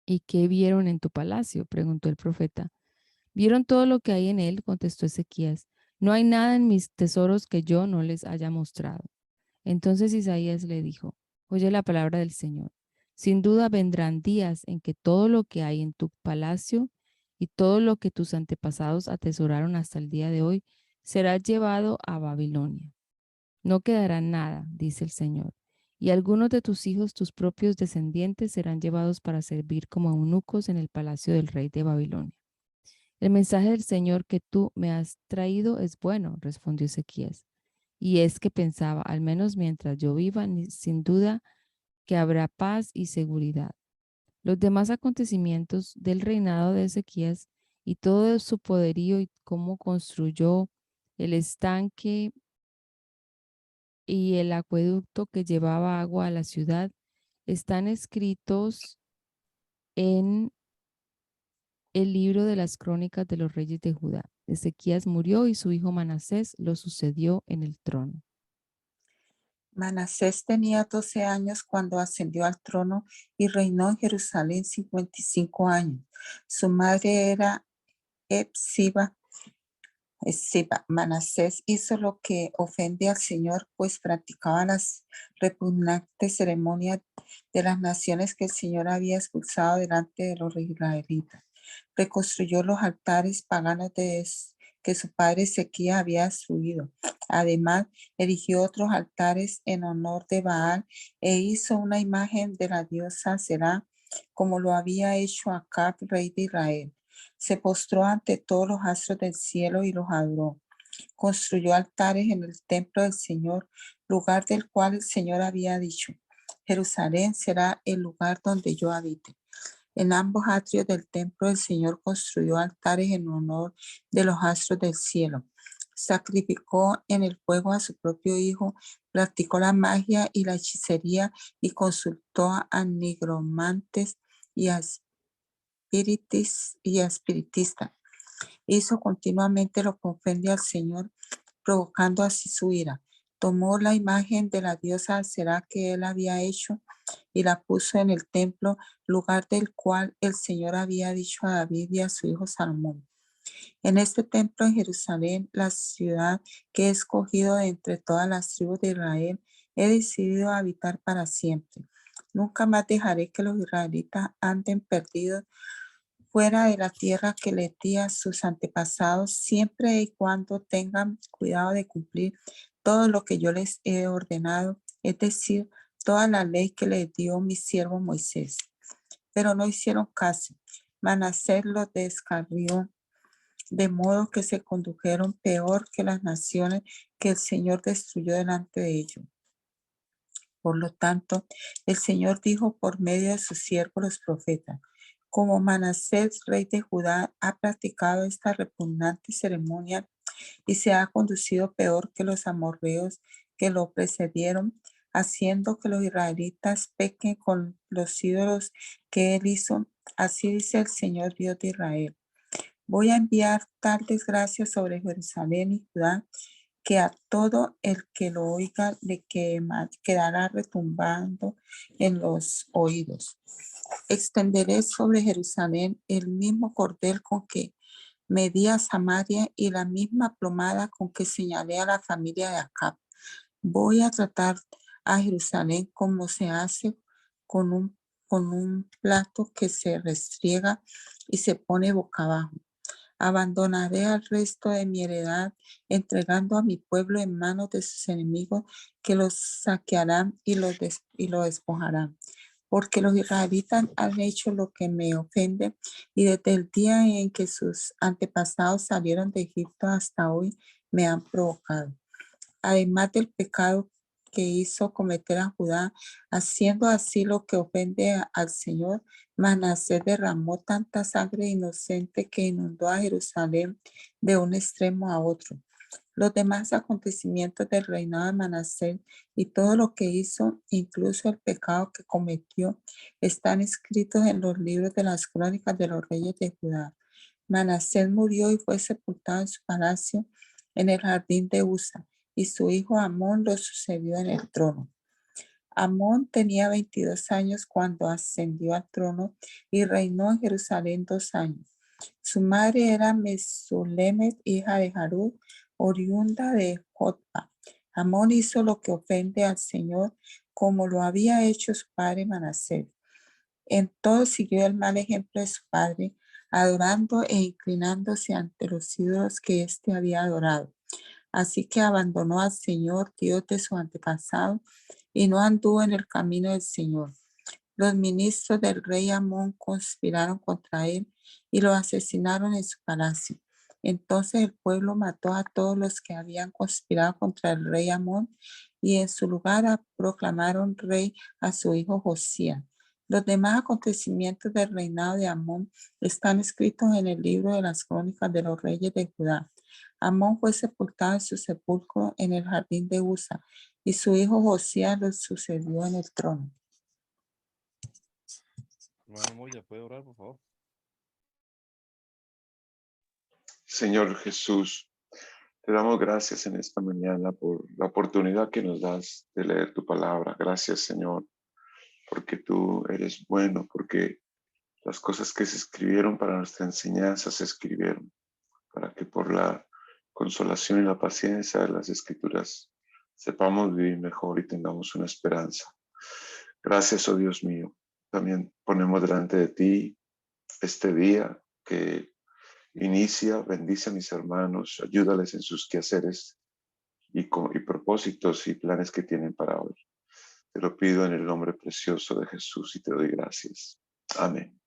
¿Y qué vieron en tu palacio?, preguntó el profeta. Vieron todo lo que hay en él, contestó Ezequías. No hay nada en mis tesoros que yo no les haya mostrado. Entonces Isaías le dijo: Oye la palabra del Señor. Sin duda vendrán días en que todo lo que hay en tu palacio y todo lo que tus antepasados atesoraron hasta el día de hoy será llevado a Babilonia. No quedará nada, dice el Señor, y algunos de tus hijos, tus propios descendientes, serán llevados para servir como eunucos en el palacio del rey de Babilonia. El mensaje del Señor que tú me has traído es bueno, respondió Ezequías. Y es que pensaba: al menos mientras yo viva, sin duda que habrá paz y seguridad. Los demás acontecimientos del reinado de Ezequías y todo su poderío y cómo construyó el estanque y el acueducto que llevaba agua a la ciudad están escritos en el libro de las crónicas de los reyes de Judá. Ezequías murió y su hijo Manasés lo sucedió en el trono. Manasés tenía 12 años cuando ascendió al trono y reinó en Jerusalén 55 años. Su madre era Hepsiba, Manasés hizo lo que ofende al Señor, pues practicaba las repugnantes ceremonias de las naciones que el Señor había expulsado delante de los israelitas. Reconstruyó los altares paganos que su padre Ezequías había destruido. Además, erigió otros altares en honor de Baal e hizo una imagen de la diosa Será, como lo había hecho Acab, rey de Israel. Se postró ante todos los astros del cielo y los adoró. Construyó altares en el templo del Señor, lugar del cual el Señor había dicho: Jerusalén será el lugar donde yo habite. En ambos atrios del templo del Señor construyó altares en honor de los astros del cielo. Sacrificó en el fuego a su propio hijo, practicó la magia y la hechicería y consultó a nigromantes y a espiritistas. Hizo continuamente lo que ofende al Señor, provocando así su ira. Tomó la imagen de la diosa Será que él había hecho y la puso en el templo, lugar del cual el Señor había dicho a David y a su hijo Salomón: en este templo en Jerusalén, la ciudad que he escogido de entre todas las tribus de Israel, he decidido habitar para siempre. Nunca más dejaré que los israelitas anden perdidos fuera de la tierra que les di a sus antepasados, siempre y cuando tengan cuidado de cumplir todo lo que yo les he ordenado, es decir, toda la ley que les dio mi siervo Moisés. Pero no hicieron caso. Manasés los descarrió, de modo que se condujeron peor que las naciones que el Señor destruyó delante de ellos. Por lo tanto, el Señor dijo por medio de sus siervos los profetas: como Manasés, rey de Judá, ha practicado esta repugnante ceremonia y se ha conducido peor que los amorreos que lo precedieron, haciendo que los israelitas pequen con los ídolos que él hizo, así dice el Señor Dios de Israel: voy a enviar tal desgracia sobre Jerusalén y Judá, que a todo el que lo oiga le quedará retumbando en los oídos. Extenderé sobre Jerusalén el mismo cordel con que medí a Samaria y la misma plomada con que señalé a la familia de Acab. Voy a tratar a Jerusalén como se hace con un plato que se restriega y se pone boca abajo. Abandonaré al resto de mi heredad, entregando a mi pueblo en manos de sus enemigos, que los saquearán y lo despojarán. Porque los israelitas han hecho lo que me ofende, y desde el día en que sus antepasados salieron de Egipto hasta hoy me han provocado. Además del pecado que hizo cometer a Judá, haciendo así lo que ofende al Señor, Manasés derramó tanta sangre inocente que inundó a Jerusalén de un extremo a otro. Los demás acontecimientos del reinado de Manasés y todo lo que hizo, incluso el pecado que cometió, están escritos en los libros de las crónicas de los reyes de Judá. Manasés murió y fue sepultado en su palacio en el jardín de Usa, y su hijo Amón lo sucedió en el trono. Amón tenía 22 años cuando ascendió al trono y reinó en Jerusalén 2 años. Su madre era Mesulemet, hija de Jarud, oriunda de Jotba. Amón hizo lo que ofende al Señor, como lo había hecho su padre Manasés. En todo siguió el mal ejemplo de su padre, adorando e inclinándose ante los ídolos que éste había adorado. Así que abandonó al Señor, Dios de su antepasado, y no anduvo en el camino del Señor. Los ministros del rey Amón conspiraron contra él y lo asesinaron en su palacio. Entonces el pueblo mató a todos los que habían conspirado contra el rey Amón, y en su lugar proclamaron rey a su hijo Josías. Los demás acontecimientos del reinado de Amón están escritos en el libro de las crónicas de los reyes de Judá. Amón fue sepultado en su sepulcro en el jardín de Usa, y su hijo Josías lo sucedió en el trono. Hermano Moya, ¿puede orar, por favor? Señor Jesús, te damos gracias en esta mañana por la oportunidad que nos das de leer tu palabra. Gracias, Señor, porque tú eres bueno, porque las cosas que se escribieron para nuestra enseñanza se escribieron, para que por la consolación y la paciencia de las Escrituras sepamos vivir mejor y tengamos una esperanza. Gracias, oh Dios mío. También ponemos delante de ti este día que inicia. Bendice a mis hermanos, ayúdales en sus quehaceres y propósitos y planes que tienen para hoy. Te lo pido en el nombre precioso de Jesús y te doy gracias. Amén.